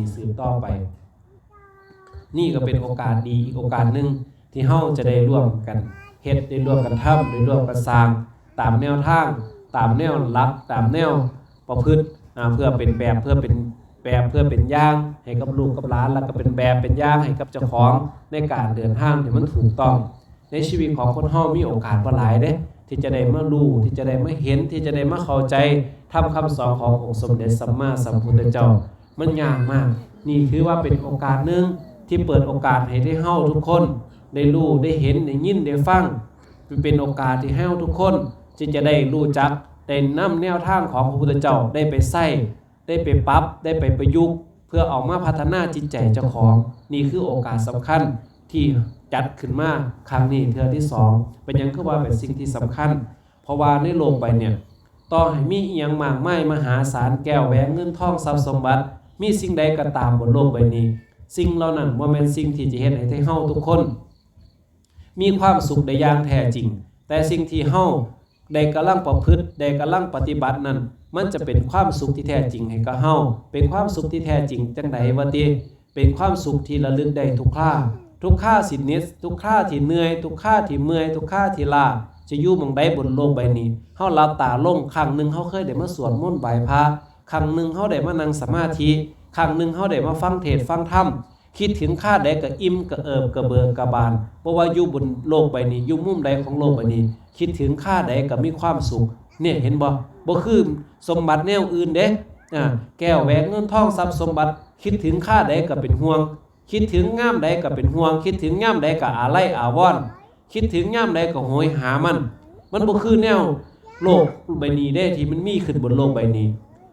ดีสืบต่อไปนี่ก็เป็นโอกาสดีอีกโอกาสหนึ่งที่เฮาจะได้ร่วมกันเฮ็ดได้ร่วมกันทำได้ร่วมกันสร้างตามแนวทางตามแนวหลักตามแนวประพฤติเพื่อเป็นแบบเพื่อเป็นอย่างให้กับลูกกับหลานแล้วก็เป็นแบบเป็นอย่างให้กับเจ้าของในการเดินทางที่มันถูกต้องในชีวิตของคนเฮามีโอกาสบ่หลายเด้ที่จะได้มารู้ที่จะได้มาเห็นที่จะได้มาเข้าใจทำคำสอนขององค์สมเด็จสัมมาสัมพุทธเจ้ามันยากมากนี่คือว่าเป็นโอกาสหนึ่งที่เปิดโอกาสให้ได้เฮาทุกคนได้รู้ได้เห็นได้ยินได้ฟังเป็นโอกาสที่ให้เฮาทุกคนที่จะได้รู้จักได้นำแนวทางของพระพุทธเจ้าได้ไปใช้ได้ไปปรับได้ไปประยุกต์เพื่อออกมาพัฒนาจิตใจเจ้าของนี่คือโอกาสสำคัญที่จัดขึ้นมาครั้งนี้เทื่อที่2เป็นหยังคือว่าเป็นสิ่งที่สำคัญเพราะว่าในโลกใบเนี่ยต่อให้มีอีหยังมากมายมหาศาลแก้วแหวนเงินทองทรัพย์สมบัติมีสิ่งใดก็ตามบนโลกใบนี้สิ่งเหล่านั้นบ่แม่นสิ่งที่จะเฮ็ดให้เฮาทุกคนมีความสุขได้อย่างแท้จริงแต่สิ่งที่เฮาได้กำลังประพฤติได้กำลังปฏิบัตินั้นมันจะเป็นความสุขที่แท้จริงให้กับเฮาเป็นความสุขที่แท้จริงจังไดวะติเป็นความสุขที่ระลึกได้ทุกคราสินิดทุกคราที่เหนื่อยทุกคราที่เมื่อยทุกคราที่ล้าจะอยู่หม่องใดบนโลกใบนี้เฮาหลับตาลงครั้งนึงเฮาเคยได้มาสวดมนต์ไหว้พระครั้งนึงเฮาได้มานั่งสมาธิครั้งนึงเฮาได้มาฟังเทศน์ฟังธรรมคิดถึงค่าใดก็อิ่มก็เอิบก็เบิกก็บานบ่ว่าอยู่บนโลกใบนี้อยู่มุมใดของโลกใบนี้คิดถึงค่าใดก็มีความสุขเนี่ยเห็นบ่คือสมบัติแนวอื่นเด้แก้วแหวนเงินทองทรัพย์สมบัติคิดถึงค่าใดก็เป็นห่วงคิดถึงงามใดก็เป็นห่วงคิดถึงงามใดก็อาลัยอาวรณ์คิดถึงงามใดก็โหยหามันบ่คือแนวโลกใบนี้เด้ที่มันมีขึ้นบนโลกใบนี้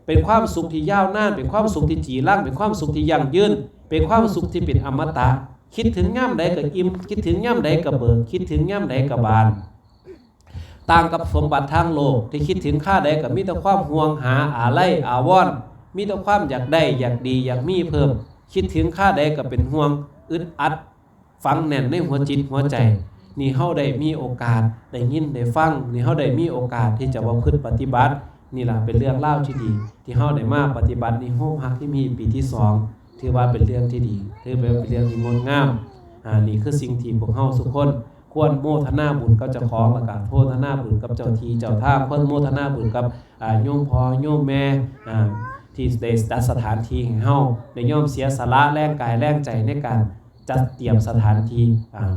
เป็นความสุขที่ยาวนานเป็นความสุขที่จีรังเป็นความสุขที่ยั่งยืนเป็นความสุขที่เป็นอมตะคิดถึงย่ำใดก็อิ่มคิดถึงย่ำใดก็เบิกคิดถึงย่ำใดก็บานต่างกับสมบัติทางโลกที่คิดถึงค่าใดก็มีแต่ความห่วงหาอาลัยอาวรณ์มีแต่ความอยากได้อยากดีอยากมีเพิ่มคิดถึงค่าใดก็เป็นห่วงอึดอัดฝังแน่นในหัวจิตหัวใจนี่เฮาได้มีโอกาสได้ยินได้ฟังนี่เฮาได้มีโอกาสที่จะประพฤติปฏิบัตินี่ล่ะเป็นเรื่องเล่าที่ดีที่เฮาได้มาปฏิบัติในโฮมฮักที่มีปีที่2ถือว่าเป็นเรื่องที่ดีถือเป็นเรื่องที่งดงามนี่คือสิ่งที่พวกเฮาทุกคนควรโมทนาบุญกับเจ้าของและก็โมทนาบุญกับเจ้าที่เจ้าทางควรโมทนาบุญกับโยมพ่อโยมแม่ที่ได้จัดสถานที่ให้เฮาได้ยอมเสียสละแรงกายแรงใจในการจัดเตรียมสถานที่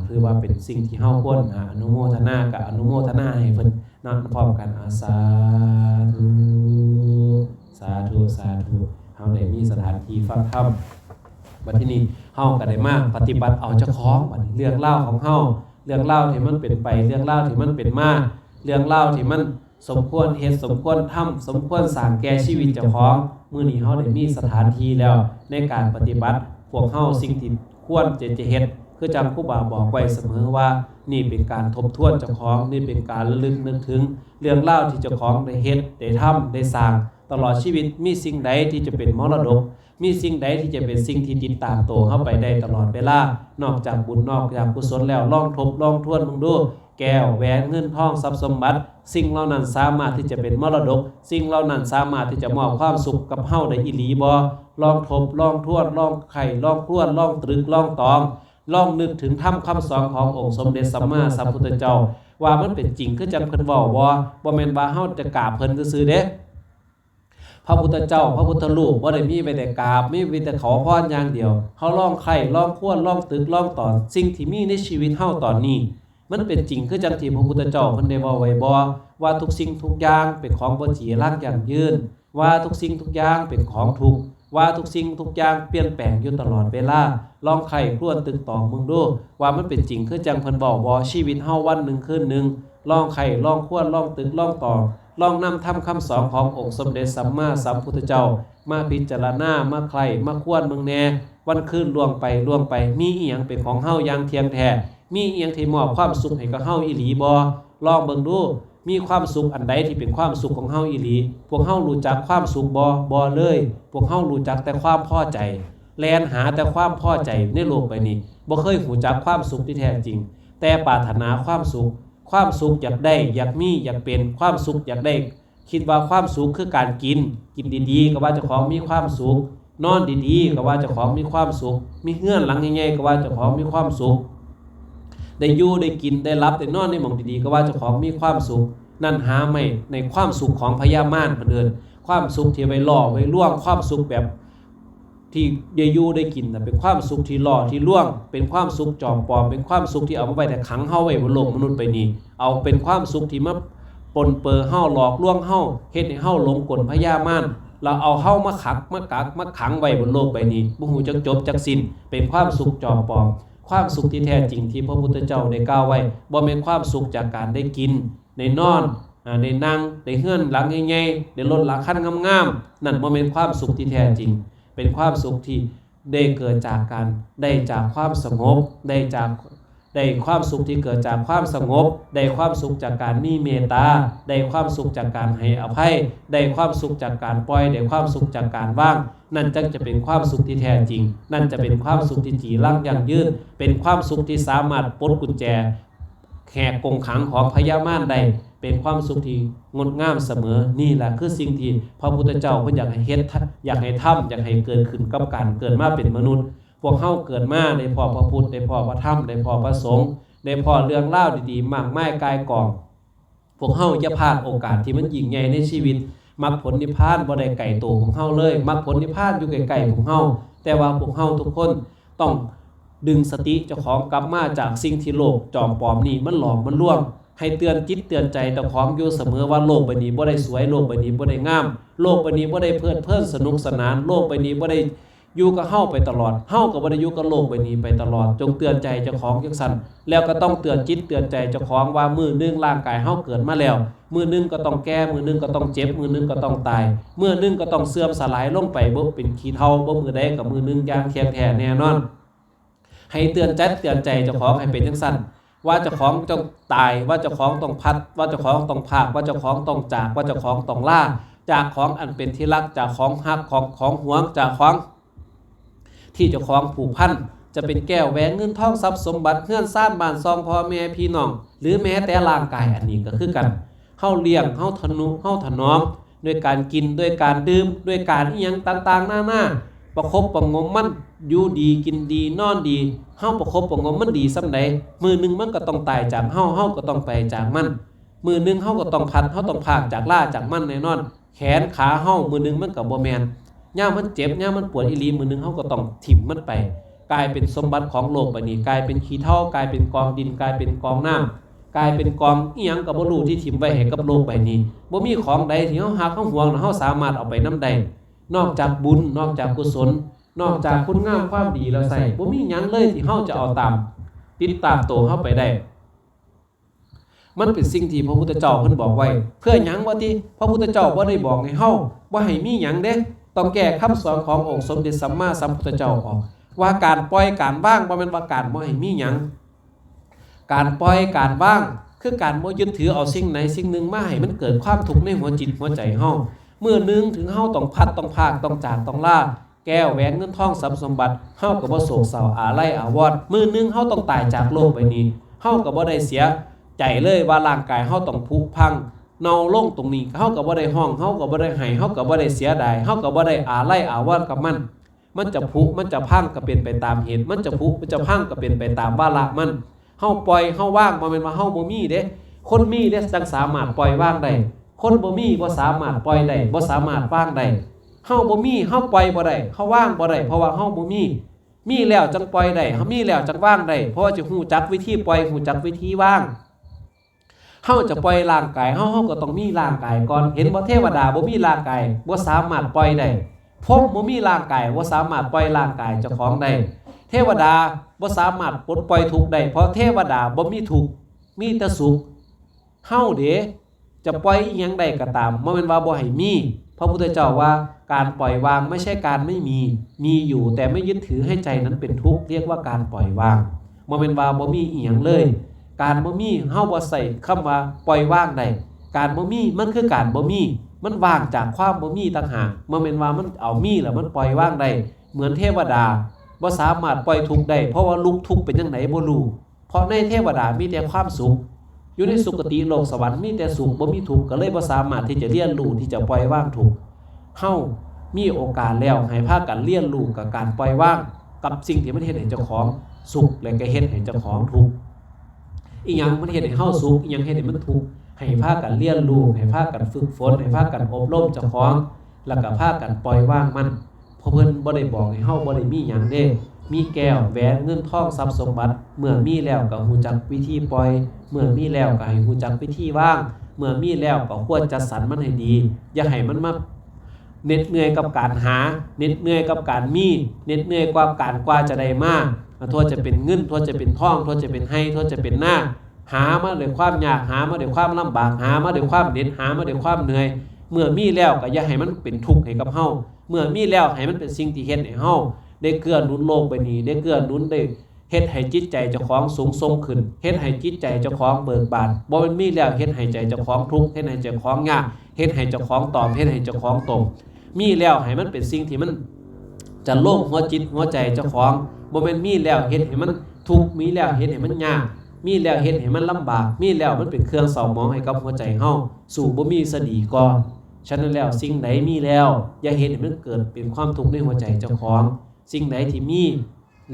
คือว่าเป็นสิ่งที่เฮาควรอนุโมทนากับอนุโมทนาให้เพิ่นนั่งพร้อมกันสาธุสาธุสาธุเฮาได้มีสถานที่ฟังธรรมบัดทีนี้เฮาก็ได้มาปฏิบัติเอาเจ้าของบัดเรื่องเล่าของเฮาเรื่องเล่าที่มันเป็นไปเรื่องเล่าที่มันเป็นมาเรื่องเล่าที่มันสมควรเฮ็ดสมควรทำสมควรสร้างแก่ชีวิตเจ้าของมื้อนี้เฮาได้มีสถานที่แล้วในการปฏิบัติพวกเฮาสิ่งที่ควรจะเฮ็ดคือจังครูบาบอกไว้เสมอว่านี่เป็นการทบทวนเจ้าของนี่เป็นการระลึกนึกถึงเรื่องเล่าที่เจ้าของได้เฮ็ดได้ทำได้สร้างตลอดชีวิตมีสิ่งใดที่จะเป็นมรดกมีสิ่งใดที่จะเป็นสิ่งที่ติดตามโตเข้าไปได้ตลอดเวลานอกจากบุญนอกจากกุศลแล้วลองทบลองทวนมึงดูแก้วแหวนเงินทองทรัพย์สมบัติสิ่งเหล่านั้นสามารถที่จะเป็นมรดกสิ่งเหล่านั้นสามารถที่จะมอบความสุขกับเฮาได้อีหลีบ่ลองทบลองทวนลองไขลองครวนลองตรึกลองตองลองนึกถึงธรรมคำสอนขององค์สมเด็จสัมมาสัมพุทธเจ้าว่ามันเป็นจริงคือจังเพิ่นเว้าบ่แม่นว่าเฮาจะกราบเพิ่นซื่อๆเด้พระพุทธเจ้าพระพุทธรูปบ่ได้มีไว้แต่กราบมีแต่ขอพรอย่างเดียวเฮาลองไขลองครวนลองตึกลองตอนสิ่งที่มีในชีวิตเฮาตอนนี้มันเป็นจริงคือจังที่พระพุทธเจ้าเพิ่นได้เว้าไว้บ่ว่าทุกสิ่งทุกอย่างเป็นของบ่จีรักยั่งยืนว่าทุกสิ่งทุกอย่างเป็นของทุกข์ว่าทุกสิ่งทุกอย่างเปลี่ยนแปลงอยู่ตลอดเวลาลองไขครวนตึกตองมึงดูว่ามันเป็นจริงคือจังเพิ่นบอกบ่ชีวิตเฮาวันหนึ่งคืนหนึ่งลองไขลองครวนลองตึกลองตองลองนำธรรมคำสอนขององค์สมเด็จสัมมาสัมพุทธเจ้ามาพิจารณามาไขมาครวนมึงแน่วันคืนล่วงไปมีอีหยังเป็นของเฮาอย่างเที่ยงแท้มีอีหยังที่มอบความสุขให้กับเฮาอีหลีบ่ลองเบิ่งดูมีความสุขอันใดที่เป็นความสุขของเฮาอีหลีพวกเฮารู้จักความสุขบ่เลยพวกเฮารู้จักแต่ความพอใจแล่นหาแต่ความพอใจในโลกใบนี้บ่เคยรู้จักความสุขที่แท้จริงแต่ปรารถนาความสุขอยากได้อยากมีอยากเป็นความสุขอยากได้คิดว่าความสุขคือการกินดีๆก็ว่าเจ้าของมีความสุข นอนดีๆก็ว่าเจ้าของมีความสุขมีเฮือนหลังใหญ่ๆก็ว่าเจ้าของมีความสุขได้อยู่ได้กินได้รับได้นอนในหม่องดีๆก็ว่าเจ้าของมีความสุขนั่นหาไม่ในความสุขของพญามารเพิ่นเอิ้นความสุขที่ไว้ล่อไว้ลวงความสุขแบบที่ได้อยู่ได้กินน่ะเป็นความสุขที่ล่อที่ลวงเป็นความสุขจอมปลอมเป็นความสุขที่เอาไว้แต่ขังเฮาไว้บนโลกมนุษย์ไปนี้เอาเป็นความสุขที่มาปนเปื้อเฮาหลอกลวงเฮาเฮ็ดให้เฮาหลงกลพญามารเราเอาเฮามาขังมากักมาขังไว้บนโลกใบนี้บ่ฮู้จักจบจักสิ้นเป็นความสุขจอมปลอมความสุขที่แท้จริงที่พระพุทธเจ้าได้กล่าวไว้บ่แม่นความสุขจากการได้กินได้นอนได้นั่งได้เฮือนหลังใหญ่ๆได้รถหลังคันงามๆนั่นบ่แม่นความสุขที่แท้จริงเป็นความสุขที่ได้เกิดจากการได้จากความสงบได้ความสุขที่เกิดจากความสงบได้ความสุขจากการมีเมตตาได้ความสุขจากการให้อภัยได้ความสุขจากการปล่อยได้ความสุขจากการว่างนั่นจึงจะเป็นความสุขที่แท้จริงนั่นจะเป็นความสุขที่จีรังยั่งยืนเป็นความสุขที่สามารถปลดกุญแจแหกกรงขังของพญามารได้เป็นความสุขที่งดงามเสมอนี่แหละคือสิ่งที่พระพุทธเจ้าเพิ่นอยากให้เฮ็ดอยากให้ทำอยากให้เกิดขึ้นกับการเกิดมาเป็นมนุษย์พวกเฮาเกิดมาได้พอพระพุทธได้พอพระธรรมได้พอพระสงฆ์ได้พอเรื่องเล่าดีๆมากมายกายกองพวกเฮาอย่าพลาดโอกาสที่มันยิ่งใหญ่ในชีวิตมรรคผลนิพพานบ่ได้ไกลตัวของเฮาเลยมรรคผลนิพพานอยู่ใกล้ๆของเฮาแต่ว่าพวกเฮาทุกคนต้องดึงสติเจ้าของกลับมาจากสิ่งที่โลกจอมปลอมนี่มันหลอกมันลวงให้เตือนจิตเตือนใจเจ้าของอยู่เสมอว่าโลกใบนี้บ่ได้สวยโลกใบนี้บ่ได้งามโลกใบนี้บ่ได้เพลิดเพลินสนุกสนานโลกใบนี้บ่ได้อยู่กับเฮาไปตลอดเฮาก็บ่ได้อยู่กับโลกใบนี้ไปตลอดจงเตือนใจเจ้าของจังซั่นแล้วก็ต้องเตือนจิตเตือนใจเจ้าของว่ามื้อนึงร่างกายเฮาเกิดมาแล้วมื้อนึงก็ต้องแก่มื้อนึงก็ต้องเจ็บมื้อนึงก็ต้องตายมื้อนึงก็ต้องเสื่อมสลายลงไปบ่เป็นขี้เถ้าบ่มื้อใดก็มื้อนึงอย่างแท้แน่นอนให้เตือนใจเจ้าของให้เป็นจังซั่นว่าเจ้าของต้องตายว่าเจ้าของต้องพัดว่าเจ้าของต้องพากว่าเจ้าของต้องจากว่าเจ้าของต้องล่าจากของอันเป็นที่รักจากของฮักของหวงจากของที่เจ้าของผูกพันจะเป็นแก้วแหวนเงินทองทรัพย์สมบัติเฮือนซ่านบ้านซองพ่อแม่พี่น้องหรือแม้แต่ร่างกายอันนี้ก็คือกันเฮาเลี้ยงเฮาทนุเฮาถนอมด้วยการกินด้วยการดื่มด้วยการอีหยังต่างๆหน้าประคบประงมมันอยู่ดีกินดีนอนดีเฮาประคบประงมมันดีส่ำใดมื้อนึงมันก็ต้องตายจากเฮาก็ต้องไปจากมันมื้อนึงเฮาก็ต้องพัดเฮาต้องพากจากล่าจากมันแน่นอนแขนขาเฮามื้อนึงมันก็บ่แม่นย่ามมันเจ็บย่ามมันปวดอีหลีมื้อนึงเฮาก็ต้องถิ่มมันไปกลายเป็นสมบัติของโลกใบนี้กลายเป็นขี้เถ้ากลายเป็นกองดินกลายเป็นกองน้ำกลายเป็นกองอีหยังก็บ่รู้ที่ถิ่มไว้ให้กับโลกใบนี้บ่มีของใดที่เฮาฮักเฮาหวงเฮาสามารถเอาไปนำได้นอกจากบุญนอกจากกุศลนอกจากคุณงามความดีแล้วใส่บ่มีหยังเลยที่เฮาจะเอาตามติดตามตัวเฮาไปได้มันเป็นสิ่งที่พระพุทธเจ้าเพิ่นบอกไว้เพื่อหยังว่าที่พระพุทธเจ้าบ่ได้บอกให้เฮาบ่ให้มีหยังเด้ต้องแก้คำสอนขององค์สมเด็จสัมมาสัมพุทธเจ้าออกว่าการปล่อยการว่างบ่แม่นว่าการบ่ให้มีหยังการปล่อยการว่างคือการบ่ยึดถือเอาสิ่งไหนสิ่งหนึ่งมาให้มันเกิดความทุกข์ในหัวจิตหัวใจเฮาเมื่อนึงถึงเฮาต้องพัดต้องพากต้องจากต้องล่าแก้วแหวนเงินทองทรัพย์สมบัติเฮาก็บ่โศกเศร้าอาลัยอาวรณ์มื้อนึงเฮาต้องตายจากโลกใบนี้เฮาก็บ่ได้เสียใจเลยว่าร่างกายเฮาต้องผุพังเนาลงตรงนี้เฮาก็บ่ได้ห้องเฮาก็บ่ได้ให้เฮาก็บ่ได้เสียดายเฮาก็บ่ได้อาลัยอาวรณ์กับมันจะผุมันจะพังก็เป็นไปตามเหตุมันจะผุมันจะพังก็เป็นไปตามวาระมันเฮาปล่อยเฮาว่างบ่แม่นว่าเฮาบ่มีเด้คนมีเด้จังสามารถปล่อยว่างได้คนบ่มีบ่สามารถปล่อยได้บ่สามารถว่างได้เฮาบ่มีเฮาปล่อยบ่ได้เฮาว่างบ่ได้เพราะว่าเฮาบ่มีแล้วจังปล่อยได้เฮามีแล้วจังว่างได้เพราะว่าจะฮู้จักวิธีปล่อยฮู้จักวิธีว่างเฮาจะปล่อยร่างกายเฮาก็ต้องมีร่างกายก่อนเห็นบ่เทวดาบ่มีร่างกายบ่สามารถปล่อยได้พรหมบ่มีร่างกายบ่สามารถปล่อยร่างกายเจ้าของได้เทวดาบ่สามารถปลดปล่อยทุกข์ได้เพราะเทวดาบ่มีทุกข์มีแต่สุขเฮาเด้จะปล่อยอีหยังได้ก็ตามบ่แม่นว่าบ่ให้มีพระพุทธเจ้าว่าการปล่อยวางไม่ใช่การไม่มีอยู่แต่ไม่ยึดถือให้ใจนั้นเป็นทุกข์เรียกว่าการปล่อยวางบ่แม่นว่าบ่มีอีหยังเลยการบ่มีเฮาบ่ใส่คำว่าปล่อยวางได้การบ่มีมันคือการบ่มีมันว่างจากความบ่มีต่างหากบ่แม่นว่ามันเอามีแล้วมันปล่อยวางได้เหมือนเทวดาบ่สามารถปล่อยทุกข์ได้เพราะว่าลุกทุกข์เป็นจังไดบ่รู้เพราะในเทวดามีแต่ความสุขอยู่ในสุคติโลกสวรรค์มีแต่สุขบ่มีทุกข์ก็เลยบ่สามารถที่จะเรียนรู้ที่จะปล่อยวางทุกข์เฮา มีโอกาสแล้วให้พากันเรียนรู้กับการปล่อยวางกับสิ่งที่มันเฮ็ดให้เจ้าของสุขและก็เฮ็ดให้เจ้าของทุกข์อีหยังมันเฮ็ดให้เฮาสุขอีหยังเฮ็ดให้มันทุกข์ให้พากันเรียนรู้ให้พากันฝึกฝนให้พากันอบรมเจ้าของแล้วก็พากันปล่อยวางมันเพราะเพิ่นบ่ได้บอกให้เฮาบ่ได้มีหยังเด้มีแก้วแหวนเงินทองทรัพย์สมบัติเมื่อมีแล้วก็รู้จักวิธีปล่อยเมื่อมีแล้วก็ให้รู้จักวิธีวางเมื่อมีแล้วก็ควรจัดสรรมันให้ดีอย่าให้มันมาเหน็ดเหนื่อยกับการหาเหน็ดเหนื่อยกับการมีเหน็ดเหนื่อยกับการกว่าจะได้มาทั่วจะเป็นเงินทั่วจะเป็นทองทั่วจะเป็นให้ทั่วจะเป็นหน้าหามาด้วยความยากหามาด้วยความลำบากหามาด้วยความเหน็ดหามาด้วยความเหนื่อยเมื่อมีแล้วก็อย่าให้มันเป็นทุกข์ให้กับเฮาเมื่อมีแล้วให้มันเป็นสิ่งที่เฮ็ดให้เฮาได้เกื้อหนุนโลกใบนี้ได้เกื้อหนุนได้เฮ็ดให้จิตใจเจ้าของสูงส่งขึ้นเฮ็ดให้จิตใจเจ้าของเบิกบานบ่แม่นมีแล้วเฮ็ดให้ใจเจ้าของทุกข์เฮ็ดให้เจ้าของยากเฮ็ดให้เจ้าของตอมเฮ็ดให้เจ้าของตมมีแล้วให้มันเป็นสิ่งที่มันจะโล่งหัวจิตหัวใจเจ้าของบ่แม่นมีแล้วเฮ็ดให้มันทุกข์มีแล้วเฮ็ดให้มันยากมีแล้วเฮ็ดให้มันลำบากมีแล้วมันเป็นเครื่องเศร้าหมองให้กับหัวใจเฮาสู่บ่มีซะดีกว่าฉะนั้นแล้วสิ่งใดมีแล้วอย่าเฮ็ดให้มันเกิดเป็นความทุกข์ในหัวใจเจ้าของสิ่งใดที่มี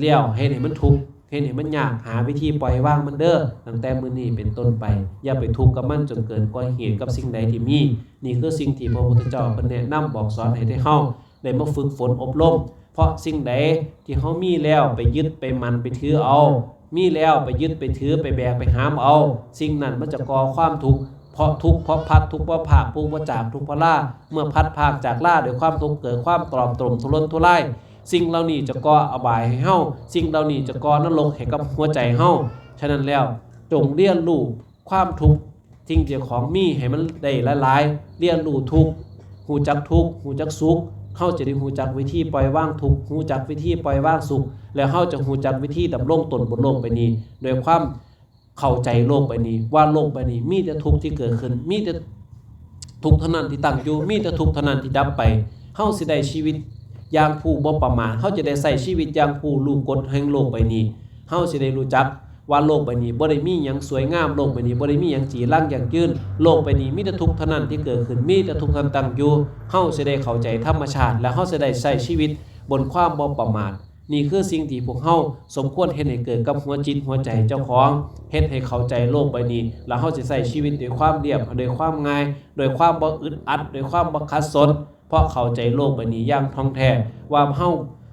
แล้วเฮ็ดให้มันทุกข์เฮ็ดให้มันยากหาวิธีปล่อยวางมันเด้อตั้งแต่มื้อนี้เป็นต้นไปอย่าไปทุกข์กับมันจนเกินกว่าเหตุกับสิ่งใดที่มีนี่คือสิ่งที่พระพุทธเจ้าเพิ่นแนะนำบอกสอนให้ได้เฮาได้มาฝึกฝนอบรมเพราะสิ่งใดที่เฮามีแล้วไปยึดไปมันไปถือเอามีแล้วไปยึดไปถือไปแบกไปหามเอาสิ่งนั้นมันจะก่อความทุกข์เพราะทุกข์เพราะพัดทุกข์เพราะภาคทุกข์เพราะจากทุกข์เพราะล่าเมื่อพัดภาคจากล่าด้วยความทุกข์เกิดความตรอมตรมทุรนทุรายสิ่งเหล่านี้จะก่ออบายให้เฮาสิ่งเหล่านี้จะก่อนรกให้กับหัวใจเฮาฉะนั้นแล้วจงเรียนรู้ความทุกข์สิ่งที่ของมีให้มันได้หลายๆเรียนรู้ทุกข์ฮู้จักทุกข์ฮู้จักสุขเฮาจะได้ฮู้จักวิธีปล่อยวางทุกข์ฮู้จักวิธีปล่อยวางสุขแล้วเฮาจะฮู้จักวิธีดำรงตนบนโลกใบนี้โดยความเข้าใจโลกใบนี้ว่าโลกใบนี้มีแต่ทุกข์ที่เกิดขึ้นมีแต่ทุกข์เท่านั้นที่ตั้งอยู่มีแต่ทุกข์เท่านั้นที่ดับไปเฮาสิได้ชีวิตอย่างผู้บ่ประมาทเฮาจะได้ใช้ชีวิตอย่างผู้รู้กฎแห่งโลกใบนี้เฮาสิได้รู้จักว่าโลกใบนี้บ่ได้มีหยังสวยงามโลกใบนี้บ่ได้มีหยังจีรังอย่างยืนโลกใบนี้มีแต่ทุกข์เท่านั้นที่เกิดขึ้นมีแต่ทุกข์ตั้งอยู่เฮาสิได้เข้าใจธรรมชาติและเฮาสิได้ใช้ชีวิตบนความบ่ประมาทนี่คือสิ่งที่พวกเฮาสมควรเฮ็ดให้เกิดกับหัวจิตหัวใจเจ้าของเฮ็ดให้เข้าใจโลกใบนี้แล้วเฮาสิใช้ชีวิตด้วยความเรียบด้วยความง่ายด้วยความบ่อึดอัดด้วยความบ่ขัดสนเพราะเข้าใจโลกใบนี้อย่างท่องแท้ว่าเฮา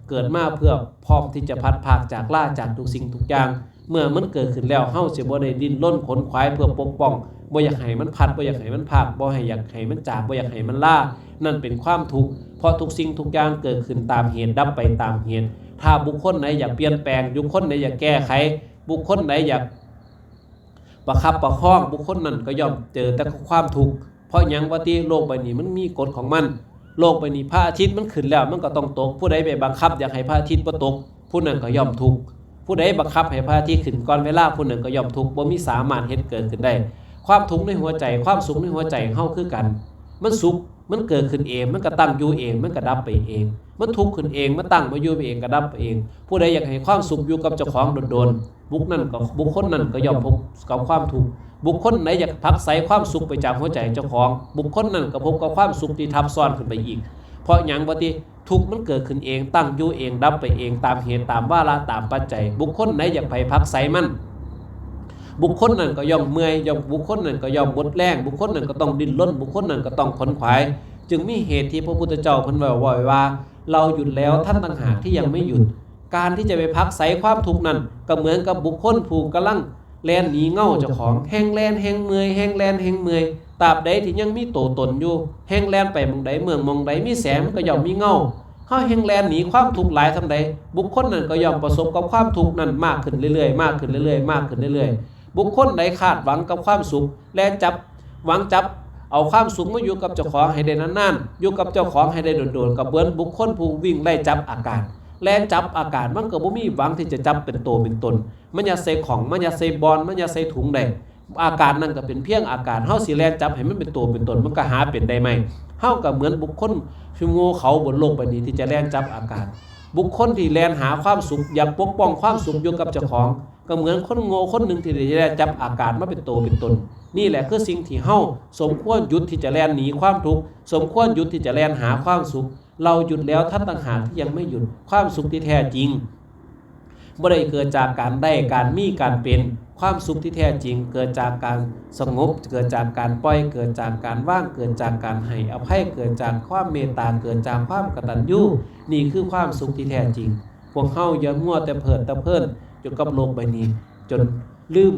เกิดมาเพื่อพร้อมที่จะพัดภาคจากล่าจากทุกสิ่งทุกอย่างเมื่อมันเกิดขึ้นแล้วเฮาสิบ่ได้ดิ้นรนขนขวายเพื่อปกป้องบ่อยากให้มันพัดบ่อยากให้มันภาคบ่อยากให้มันจากบ่อยากให้มันล่านั่นเป็นความทุกข์เพราะทุกสิ่งทุกอย่างเกิดขึ้นตามเหตุดับไปตามเหตุถ้าบุคคลไหนอยากเปลี่ยนแปลงบุคคลไหนอยากแก้ไขบุคคลไหนอยากประคับประคองบุคคลนั้นก็ย่อมเจอแต่ความทุกข์เพราะหยังว่าที่โลกใบนี้มันมีกฎของมันโลกใบนี้พระอาทิตย์มันขึ้นแล้วมันก็ต้องตกผู้ใดไปบังคับอยากให้พระอาทิตย์บ่ตกผู้นั้นก็ย่อมทุกข์ผู้ใดบังคับให้พระอาทิตย์ขึ้นก่อนเวลาผู้นั้นก็ย่อมทุกข์บ่มีสามารถเฮ็ดเกิดขึ้นได้ความทุกข์ในหัวใจความสุขในหัวใจเฮาคือกันมันสุขมันเกิดขึ้นเองมันก็ตั้งอยู่เองมันก็ดับไปเองมันทุกข์ขึ้นเองมันตั้งมาอยู่ไปเองก็ดับไปเองผู้ใดอยากให้ความสุขอยู่กับเจ้าของโดนๆบุคคลนั้นก็ย่อมพบกับความทุกข์บุคคลไหนอยากผลักไสความสุขไปจากหัวใจเจ้าของบุคคลนั้นก็พบกับความสุขที่ทับซ้อนขึ้นไปอีกเพราะหยังว่าที่ทุกข์มันเกิดขึ้นเองตั้งอยู่เองดับไปเองตามเหตุตามวาระตามปัจจัยบุคคลไหนอยากไปผลักไสมันบุคคลนั้นก็ย่อมเมื่อยบุคคลนั้นก็ย่อมหมดแรงบุคคลนั้นก็ต้องดิ้นรนบุคคลนั้นก็ต้องขนขวายจึงมีเหตุที่พระพุทธเจ้าเพิ่นว่าเราหยุดแล้วท่านต่างหากที่ยังไม่หยุดการที่จะไปพักไสความทุกข์นั้นก็เหมือนกับบุคคลผู้กำลังแล่นหนีเงาเจ้าของแห้งแล่นแห้งเมื่อยแห้งแล่นแห้งเมื่อยตราบใดที่ยังมีตัวตนอยู่แห้งแล่นไปมองใดเมืองมองใดมีแสงก็ย่อมมีเงาเฮาแห้งแล่นหนีความทุกข์หลายทำใดบุคคลนั้นก็ย่อมประสบกับความทุกข์นั้นมากขึ้นเรื่อยๆมากขึ้นเรื่อยๆมากขึ้นเรื่อยๆบุคคลใดคาดหวังกับความสุขแล่นจับหวังจับเอาความสุขมาอยู่กับเจ้าของให้ได้นานๆอยู่กับเจ้าของให้ได้โดนๆกับเบิ้นบุคคลผู้วิ่งไล่จับอากาศแล่นจับอากาศมันก็บ่มีหวังที่จะจับเป็นตัวเป็นตนมันอย่าใส่ของมันอย่าใส่บอลมันอย่าใส่ถุงใดอากาศนั่นก็เป็นเพียงอากาศเฮาสิแล่นจับให้มันเป็นตัวเป็นตนมันก็หาเป็นได้ไหมเฮาก็เหมือนบุคคลที่โง่เขาบนโลกใบนี้ที่จะแล่นจับอากาศบุคคลที่แล่นหาความสุขอยากปกป้องความสุขอยู่กับเจ้าของก็เหมือนคนโง่คนหนึ่งที่จะแล่นจับอากาศมาเป็นตัวเป็นตนนี่แหละคือสิ่งที่เฮาสมควรหยุดที่จะแล่นหนีความทุกข์สมควรหยุดที่จะแล่นหาความสุข เราหยุดแล้วท่านต่างหากที่ยังไม่หยุดความสุขที่แท้จริงบ่ได้เกิดจากการได้การมีการเป็นความสุขที่แท้จริงเกิดจากการสงบเกิดจากการปล่อยเกิดจากการว่างเกิดจากการให้อภัยเกิดจากความเมตตาเกิดจากความกตัญญูนี่คือความสุขที่แท้จริงพวกเฮาอย่ามัวแต่เพิดแต่เพิ่นจนกับโลกใบนี้จนลืม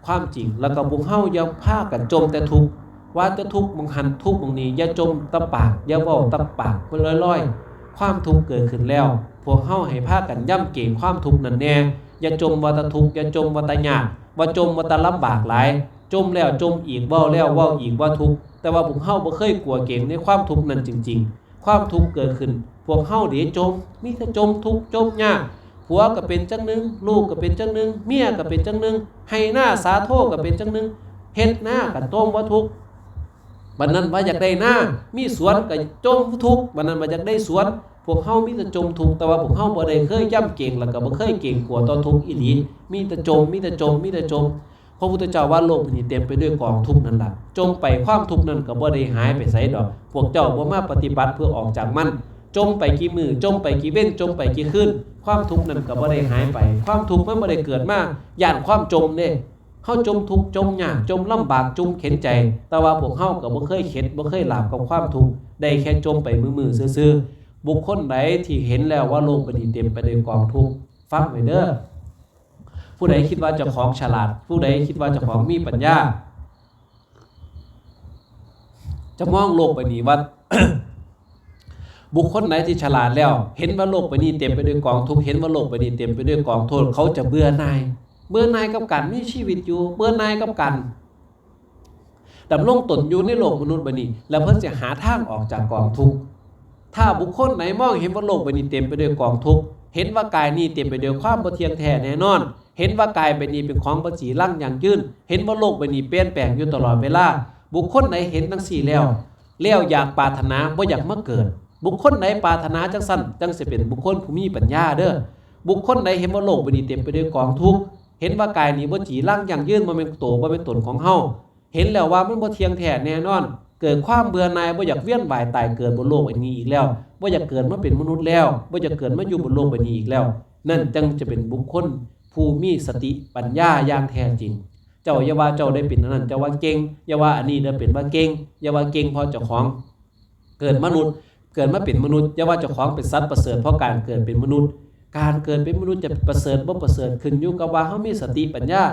ความจริงแล้วก็พวกเฮาอย่าพากันจมแต่ทุกข์ว่าแต่ทุกข์บางหันทุกข์บางนี้อย่าจมตะปากอย่าเว้าตะปากไปลอยๆความทุกข์เกิดขึ้นแล้วพวกเฮาให้พากันย่ำเกรงความทุกข์นั่นแน่อย่าจมว่าตะทุกข์อย่าจมว่าตะยากว่าจมว่าตะลำบากหลายจมแล้วจมอีกเว้าแล้วเว้าอีกว่าทุกข์แต่ว่าพวกเฮาบ่เคยกลัวเกรงในความทุกข์นั้นจริงๆความทุกข์เกิดขึ้นพวกเฮาเดี๋ยวจมมีแต่จมทุกข์จมยากผัวก็เป็นจังนึงลูกก็เป็นจังนึงเมียก็เป็นจังนึงให้หน้าสาโทก็เป็นจังนึงเฮ็ดหน้าก็ต้มว่าทุกข์บัดนั้นว่าอยากได้หน้ามีสวนก็จมทุกข์บัดนั้นว่าอยากได้สวนพวกเฮามีแต่จมทุกข์แต่ว่าพวกเฮาบ่ได้เคยย่ำเก่งแล้วก็บ่เคยเก่งกลัวต่อทุกข์อีหลีมีแต่จมมีแต่จมมีแต่จมพระพุทธเจ้าว่าโลกนี้เต็มไปด้วยกองทุกข์นั่นล่ะจมไปความทุกข์นั้นก็บ่ได้หายไปไสดอกพวกเจ้าบ่มาปฏิบัติเพื่อออกจากมันจมไปกี่มือจมไปกี่เว้นจมไปกี่คืนความทุกข์นั้นก็บ่ได้หายไปความทุกข์มันบ่ได้เกิดมาย่านความจมเด้เฮาจมทุกข์จมยากจมลำบากจมเข็นใจแต่ว่าพวกเฮาก็บ่เคยเข็ดบ่เคยหลาบกับความทุกข์ได้แค่จมไปมือๆซื่อๆบุคคลใดที่เห็นแล้วว่าโลกนี้เต็มไปด้วยกองทุกข์ฟังไว้เด้อผู้ใดคิดว่าเจ้าของฉลาดผู้ใดคิดว่าเจ้าของมีปัญญาจะมองโลกใบนี้ว่า บุคคลไหนที่ฉลาดแล้วเห็นว่าโลกใบนี้เต็มไปด้วยกองทุกข์เห็นว่าโลกใบนี้เต็มไปด้วยกองโทษเขาจะเบื่อหน่ายกับการมีชีวิตอยู่เบื่อหน่ายกับการดำรงตนอยู่ในโลกมนุษย์ใบนี้แล้วเพิ่นจะหาทางออกจากกองทุกข์ถ้าบุคคลไหนมองเห็นว่าโลกใบนี้เต็มไปด้วยกองทุกข์เห็นว่ากายนี้เต็มไปด้วยความบ่เที่ยงแท้แน่นอนเห็นว่ากายใบนี้เป็นของบ่จีรังยั่งยืนเห็นว่าโลกใบนี้เปลี่ยนแปลงอยู่ตลอดเวลาบุคคลไหนเห็นจังซี่แล้วอยากปรารถนาบ่อยากมาเกิดบุคคลไหนปรารถนาจังซั่นจังสิเป็นบุคคลผู้มีปัญญาเด้อบุคคลไหนเห็นว่าโลกใบนี้เต็มไปด้วยกองทุกข์เห็นว่ากายนี้บ่จีรังยั่งยืนบ่แม่นตัวบ่แม่นตนของเฮาเห็นแล้วว่ามันบ่เที่ยงแท้แน่นอนเกิดความเบื่อหน่ายบ่อยากเวียนว่ายตายเกิดบนโลกใบนี้อีกแล้วบ่อยากเกิดมาเป็นมนุษย์แล้วบ่อยากเกิดมาอยู่บนโลกใบนี้อีกแล้วนั่นจังจะเป็นบุคคลผู้มีสติปัญญาอย่างแท้จริงเจ้าอย่าว่าเจ้าได้เป็นนั้นเจ้าว่าเก่งอย่าว่าอันนี้ได้เป็นว่าเก่งอย่าว่าเก่งเพราะเจ้าของเกิดมนุษย์เกิดมาเป็นมนุษย์อย่าว่าเจ้าของเป็นสัตว์ประเสริฐเพราะการเกิดเป็นมนุษย์การเกิดเป็นมนุษย์จะประเสริฐบ่ประเสริฐขึ้นอยู่กับว่าเฮามีสติปัญญา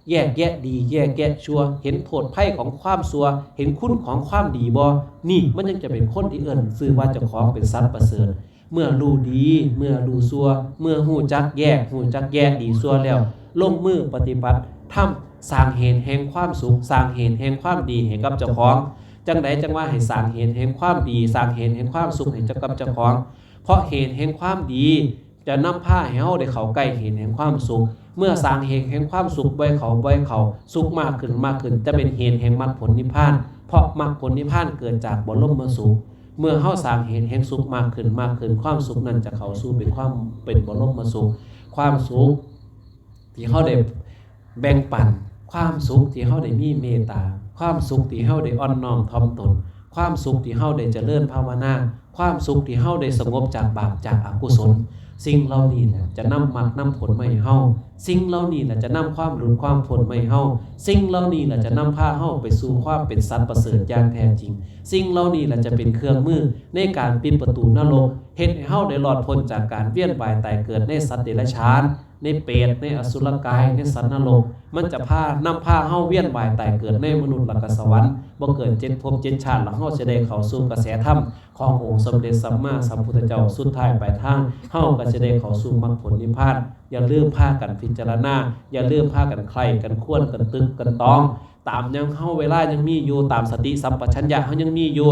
แยกแยะดีแยกแยะชั่วเห็นโทษภัยของความชั่วเห็นคุณของความดีบ่นี่มันยังจะเป็นคนที่เอิ้นชื่อว่าเจ้าของเป็นสัตว์ประเสริฐเมื่อรู้ดีเมื่อรู้ชั่วเมื่อฮู้จักแยกดีชั่วแล้วลงมือปฏิบัติทำสร้างเหตุแห่งความสุขสร้างเหตุแห่งความดีให้กับเจ้าของจังไดจังว่าให้สร้างเหตุแห่งความดีสร้างเหตุแห่งความสุขให้กับเจ้าของเพราะเหตุแห่งความดีจะนำพาให้เฮาได้เข้าใกล้เหตุแห่งความสุขเมื่อสร้างเหตุแห่งความสุขบ่อยเขาสุขมากขึ้นจะเป็นเหตุแห่งมรรคผลนิพพานเพราะมรรคผลนิพพานเกิดจากบรมสุขเมื่อเฮาสร้างเหตุแห่งสุขมากขึ้นความสุขนั้นจะเข้าสู่เป็นบรมสุขความสุขที่เฮาได้แบ่งปันความสุขที่เฮาได้มีเมตตาความสุขที่เฮาได้อ่อนน้อมถ่อมตนความสุขที่เฮาได้เจริญภาวนาความสุขที่เฮาได้สงบจากบาปจากอกุศลสิ่งเหล่านี้แหละจะนำมรรคนำผลมาให้เฮาสิ่งเหล่านี้แหละจะนำความหลุดความพ้นมาให้เฮาสิ่งเหล่านี้แหละจะนำพาเฮาไปสู่ความเป็นสัตว์ประเสริฐอย่างแท้จริงสิ่งเหล่านี้แหละจะเป็นเครื่องมือในการปิดประตูนรกเฮ็ดให้เฮาได้รอดพ้นจากการเวียนว่ายตายเกิดในสัตว์เดรัจฉานในเปรตในอสุรกายในสัตว์นรกมันจะนำพาเฮาเวียนว่ายตายเกิดในมนุษย์และก็สวรรค์บ่เกิน7ภพ7ชาติแล้วเฮาจะได้เข้าสู่กระแสธรรมขององค์สมเด็จสัมมาสัมพุทธเจ้าสุดท้ายปลายทางเฮาก็จะได้เข้าสู่มรรคผลนิพพานอย่าลืมพากันพิจารณาอย่าลืมพากันใคร่กันควรกันตึกกันตองตามยังเฮาเวลายังมีอยู่ตามสติสัมปชัญญะเฮายังมีอยู่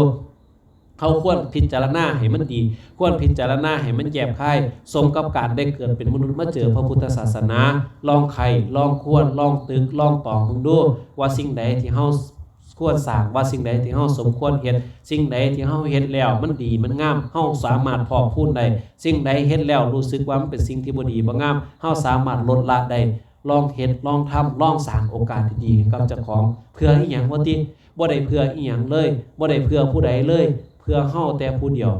เขาควรพิจารณาให้มันดีควรพิจารณาให้มันแยบคายสมกับการได้เกิดเป็นมนุษย์มาเจอพระพุทธศาสนาลองไข่ลองควรลองตึกลองตองมึงดูว่าสิ่งใดที่เฮาควรสร้างว่าสิ่งใดที่เฮาสมควรเฮ็ดสิ่งใดที่เฮาเฮ็ดแล้วมันดีมันงามเฮาสามารถพอกพูนได้สิ่งใดเฮ็ดแล้วรู้สึกว่ามันเป็นสิ่งที่บ่ดีบ่งามเฮาสามารถลดละได้ลองเฮ็ดลองทำลองสร้างโอกาสที่ดีให้กับเจ้าของเพื่ออีหยังบ่ติบ่ได้เพื่ออีหยังเลยบ่ได้เพื่อผู้ใดเลยเพื่อเฮาแต่ผู้เดียว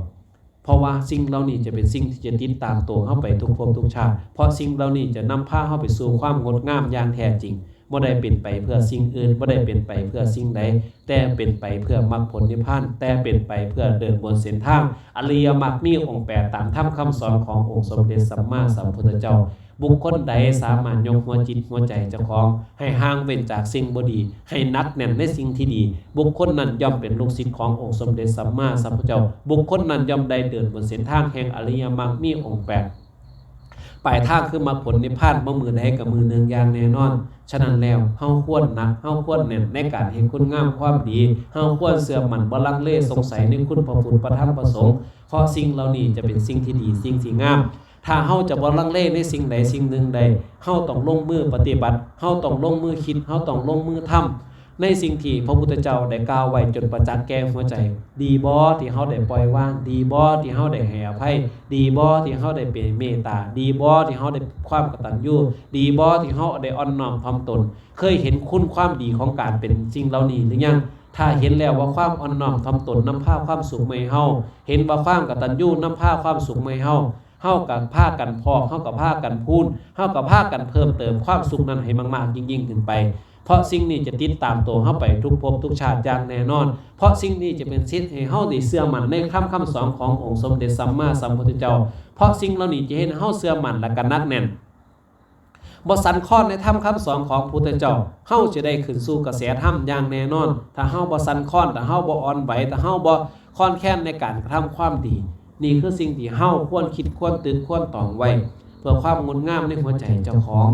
เพราะว่าสิ่งเหล่านี้จะเป็นสิ่งที่จะติดตามตัวเฮาไปทุกภพทุกชาติเพราะสิ่งเหล่านี้จะนำพาเฮาไปสู่ความงดงามอย่างแท้จริงบ่ได้เป็นไปเพื่อสิ่งอื่นบ่ได้เป็นไปเพื่อสิ่งใดแต่เป็นไปเพื่อมรรคผลนิพพานแต่เป็นไปเพื่อเดินบนเส้นทางอริยมรรคมีองค์8ตามธรรมคำสอนขององค์สมเด็จสัมมาสัมพุทธเจ้าบุคคลใดสามารถยกหัวจิตหัวใจเจ้าของให้ห่างเว้นจากสิ่งบ่ดีให้นักแน่นในสิ่งที่ดีบุคคลนั้นย่อมเป็นลูกศิษย์ขององค์สมเด็จสัมมาสัมพุทธเจ้าบุคคลนั้นย่อมได้เดินบนเส้นทางแห่งอริยมรรคมีองค์8ปลายทางคือมรรคผลนิพพานบ่มือใดกับมือหนึ่งอย่างแน่นอนฉะนั้นแล้วเฮาควรหนักเฮาควรแน่นในการเห็นคุณงามความดีเฮาควรเสื่อมมั่นบ่ลังเลสงสัยในคุณพระพุทธพระธรรมพระสงฆ์เพราะสิ่งเหล่านี้จะเป็นสิ่งที่ดีสิ่งที่งามถ้าเฮาจะบ่ลังเลในสิ่งใดสิ่งหนึ่งใดเฮาต้องลงมือปฏิบัติเฮาต้องลงมือคิดเฮาต้องลงมือทำในสิ่งที่พระพุทธเจ้าได้กล่าวไว้จนประจักษ์แก่หัวใจดีบ่ที่เฮาได้ปล่อยวางดีบ่ที่เฮาได้ให้อภัยดีบ่ที่เฮาได้เป็นเมตตาดีบ่ที่เฮาได้ความกตัญญูดีบ่ที่เฮาได้อ่อนน้อมถ่อมตนเคยเห็นคุณความดีของการเป็นสิ่งเหล่านี้หรือยังถ้าเห็นแล้วว่าความอ่อนน้อมถ่อมตนนำพาความสุขมาให้เฮาเห็นว่าความกตัญญูนำพาความสุขมาให้เฮากับพากันพอกเฮากับพากันพูนเฮากับพากันเพิ่มเติมความสุขนั้นให้มากๆยิ่งขึ้นไปเพราะสิ่งนี้จะติดตามตัวเฮาไปทุกภพทุกชาติอย่างแน่นอนเพราะสิ่งนี้จะเป็นสิ่งให้เฮาได้เชื่อมั่นในคำสอนขององค์สมเด็จสัมมาสัมพุทธเจ้าเพราะสิ่งเหล่านี้จะเห็นเฮาเชื่อมั่นและก็นักแน่นบ่สั่นคลอนในธรรมคำสอนของพระพุทธเจ้าเฮาจะได้ขึ้นสู่กระแสธรรมอย่างแน่นอนถ้าเฮาบ่สั่นคลอนถ้าเฮาบ่อ่อนไหวถ้าเฮาบ่คลอนแค้นในการกระทำความดีนี่คือสิ่งที่เฮาควรคิดควรตึกควรตองไว้เพื่อความงดงามในหัวใจเจ้าของ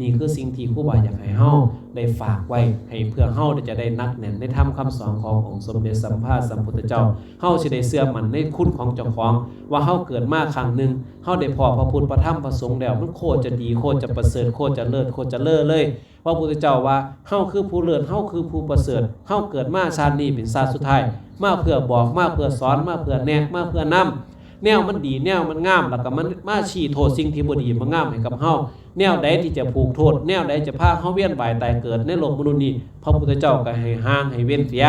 นี่คือสิ่งที่ครูบาอยากให้เฮาได้ฝากไว้ให้เพื่อเฮาจะได้นักแน่นในธรรมคำสอนขององค์สมเด็จสัมมาสัมพุทธเจ้าเฮาสิได้เชื่อมั่นในคุณของเจ้าของว่าเฮาเกิดมาครั้งหนึ่งเฮาได้พอพระพุทธพระธรรมพระสงฆ์แล้วมันโคตรจะดีโคตรจะประเสริฐโคตรจะเลิศโคตรจะเลอเลยพระพุทธเจ้าว่าเฮาคือผู้เลิศเฮาคือผู้ประเสริฐเฮาเกิดมาชาตินี้เป็นชาติสุดท้ายมาเพื่อบอกมาเพื่อสอนมาเพื่อแนะมาเพื่อนำแนวมันดีแนวมันงามแล้วก็มันมาชี้โทษสิ่งที่บ่ดีมางามให้กับเฮาแนวใดที่จะผูกโทษแนวใดจะพาเฮาเวียนว่ายตายเกิดในโลกมนุษย์นี้พระพุทธเจ้าก็ให้ห่างให้เว้นเสีย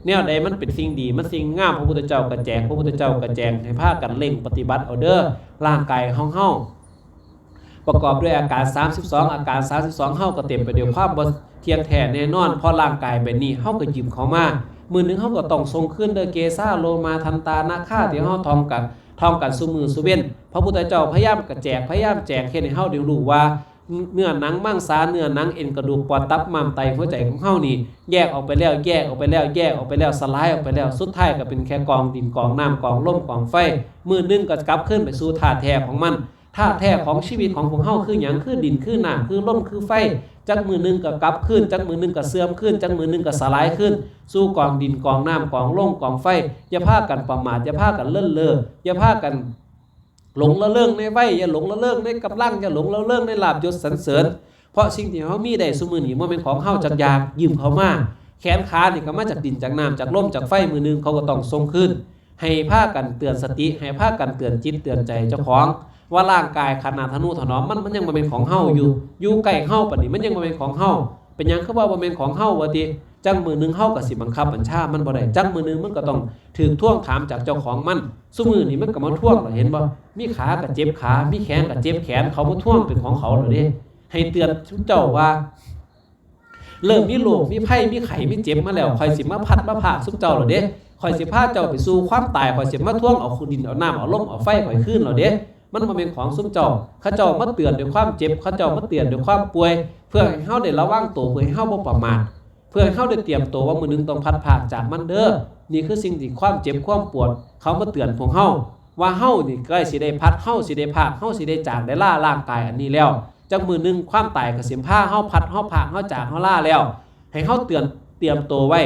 แนวใดมันเป็นสิ่งดีมันสิ่งงามพระพุทธเจ้าก็แจกพระพุทธเจ้าก็แจงให้พากันเร่งปฏิบัติเอาเด้อร่างกายของเฮาประกอบด้วยอาการ32อาการ32เฮาก็เต็มไปด้วยความบ่เที่ยงแท้แน่นอนพอร่างกายแบบนี้เฮาก็ยืมเขามามื้อนึงเฮาก็ต้องส่งคืนเด้อเกสาโลมาทันตานาคาที่เฮาท่องกันซุมือซุเว้นพระพุทธเจ้าพยายามกระแจกพยายามแจกให้เฮาได้รู้ว่าเนื้อหนังมังสาเนื้อหนังเอ็นกระดูกปอดตับม้ามไตหัวใจของเฮานี่แยกออกไปแล้วแยกออกไปแล้วสลายออกไปแล้วสุดท้ายก็เป็นแค่กองดินกองน้ำกองลมกองไฟมื้อนึงก็กลับขึ้นไปสู่ธาตุแท้ของมันธาตุแท้ของชีวิตของพวกเฮาคือหยังคือดินคือน้ำคือลมคือไฟจักมือนึงก็กลับขึ้นจักมือนึงก็เสื่อมขึ้นจักมือนึงก็สลายขึ้นสู่กองดินกองน้ำกองลมกองไฟอย่าพากันประมาทอย่าพากันเลิ่นเล่ออย่าพากันหลงละเลิงในไว้อย่าหลงละเลิงในกำลังอย่าหลงละเลิงในลาภยศสรรเสริญเพราะสิ่งที่เฮามีได้ซุมื้อนี้บ่แม่นของเฮาจักอย่างยืมเขามาแขนขานี่ก็มาจากดินจากน้ำจากลมจากไฟมือนึงเขาก็ต้องส่งคืนให้พากันเตือนสติให้พากันเตือนจิตเตือนใจเจ้าของว่าร่างกายขนาดทนุถนอมมันยังบ่เป็นของเฮาอยู่ใกล้เฮาปานนี้มันยังบ่เป็นของเฮาเป็นหยังคือว่าบ่เป็นของเฮาว่าติจังมือนึงเฮาก็สิบังคับบัญชามันบ่ได้จังมือนึงมันก็ต้องถูกท่วงถามจากเจ้าของมันซุมื้อนี้มันก็มาท่วงเห็นบ่มีขาก็เจ็บขามีแขนก็เจ็บแขนเขามาท่วงเป็นของเขาแล้วเด้ให้เตือนทุกเจ้าว่าเริ่มมีโรคมีภัยมีไข้มีเจ็บมาแล้วค่อยสิมาพัดมาพาซุเจ้าแล้วเด้ค่อยสิพาเจ้าไปสู่ความตายค่อยสิมาท่วงเอาดินเอาน้ำเอาลมเอาไฟค่อยคืนแล้วเด้มันบ่เป็นของซุเจ้าเขาเจ้ามาเตือนด้วยความเจ็บเขาเจ้ามาเตือนด้วยความป่วยเพื่อให้เฮาได้ระวังตัวเพื่อให้เฮาบ่ประมาทเพื่อให้เฮาได้เตรียมตัวว่ามื้อนึงต้องพัดพากจากมันเด้อนี่คือสิ่งที่ความเจ็บความปวดเขามาเตือนพวกเฮาว่าเฮานี่ใกล้สิได้พัดเฮาสิได้พากเฮาสิได้จากได้ล่าร่างกายอันนี้แล้วจักมื้อนึงความตายก็สิพาเฮาพัดเฮาพากเฮาจากเฮาล่าแล้วให้เฮาเตรียมตัวไว้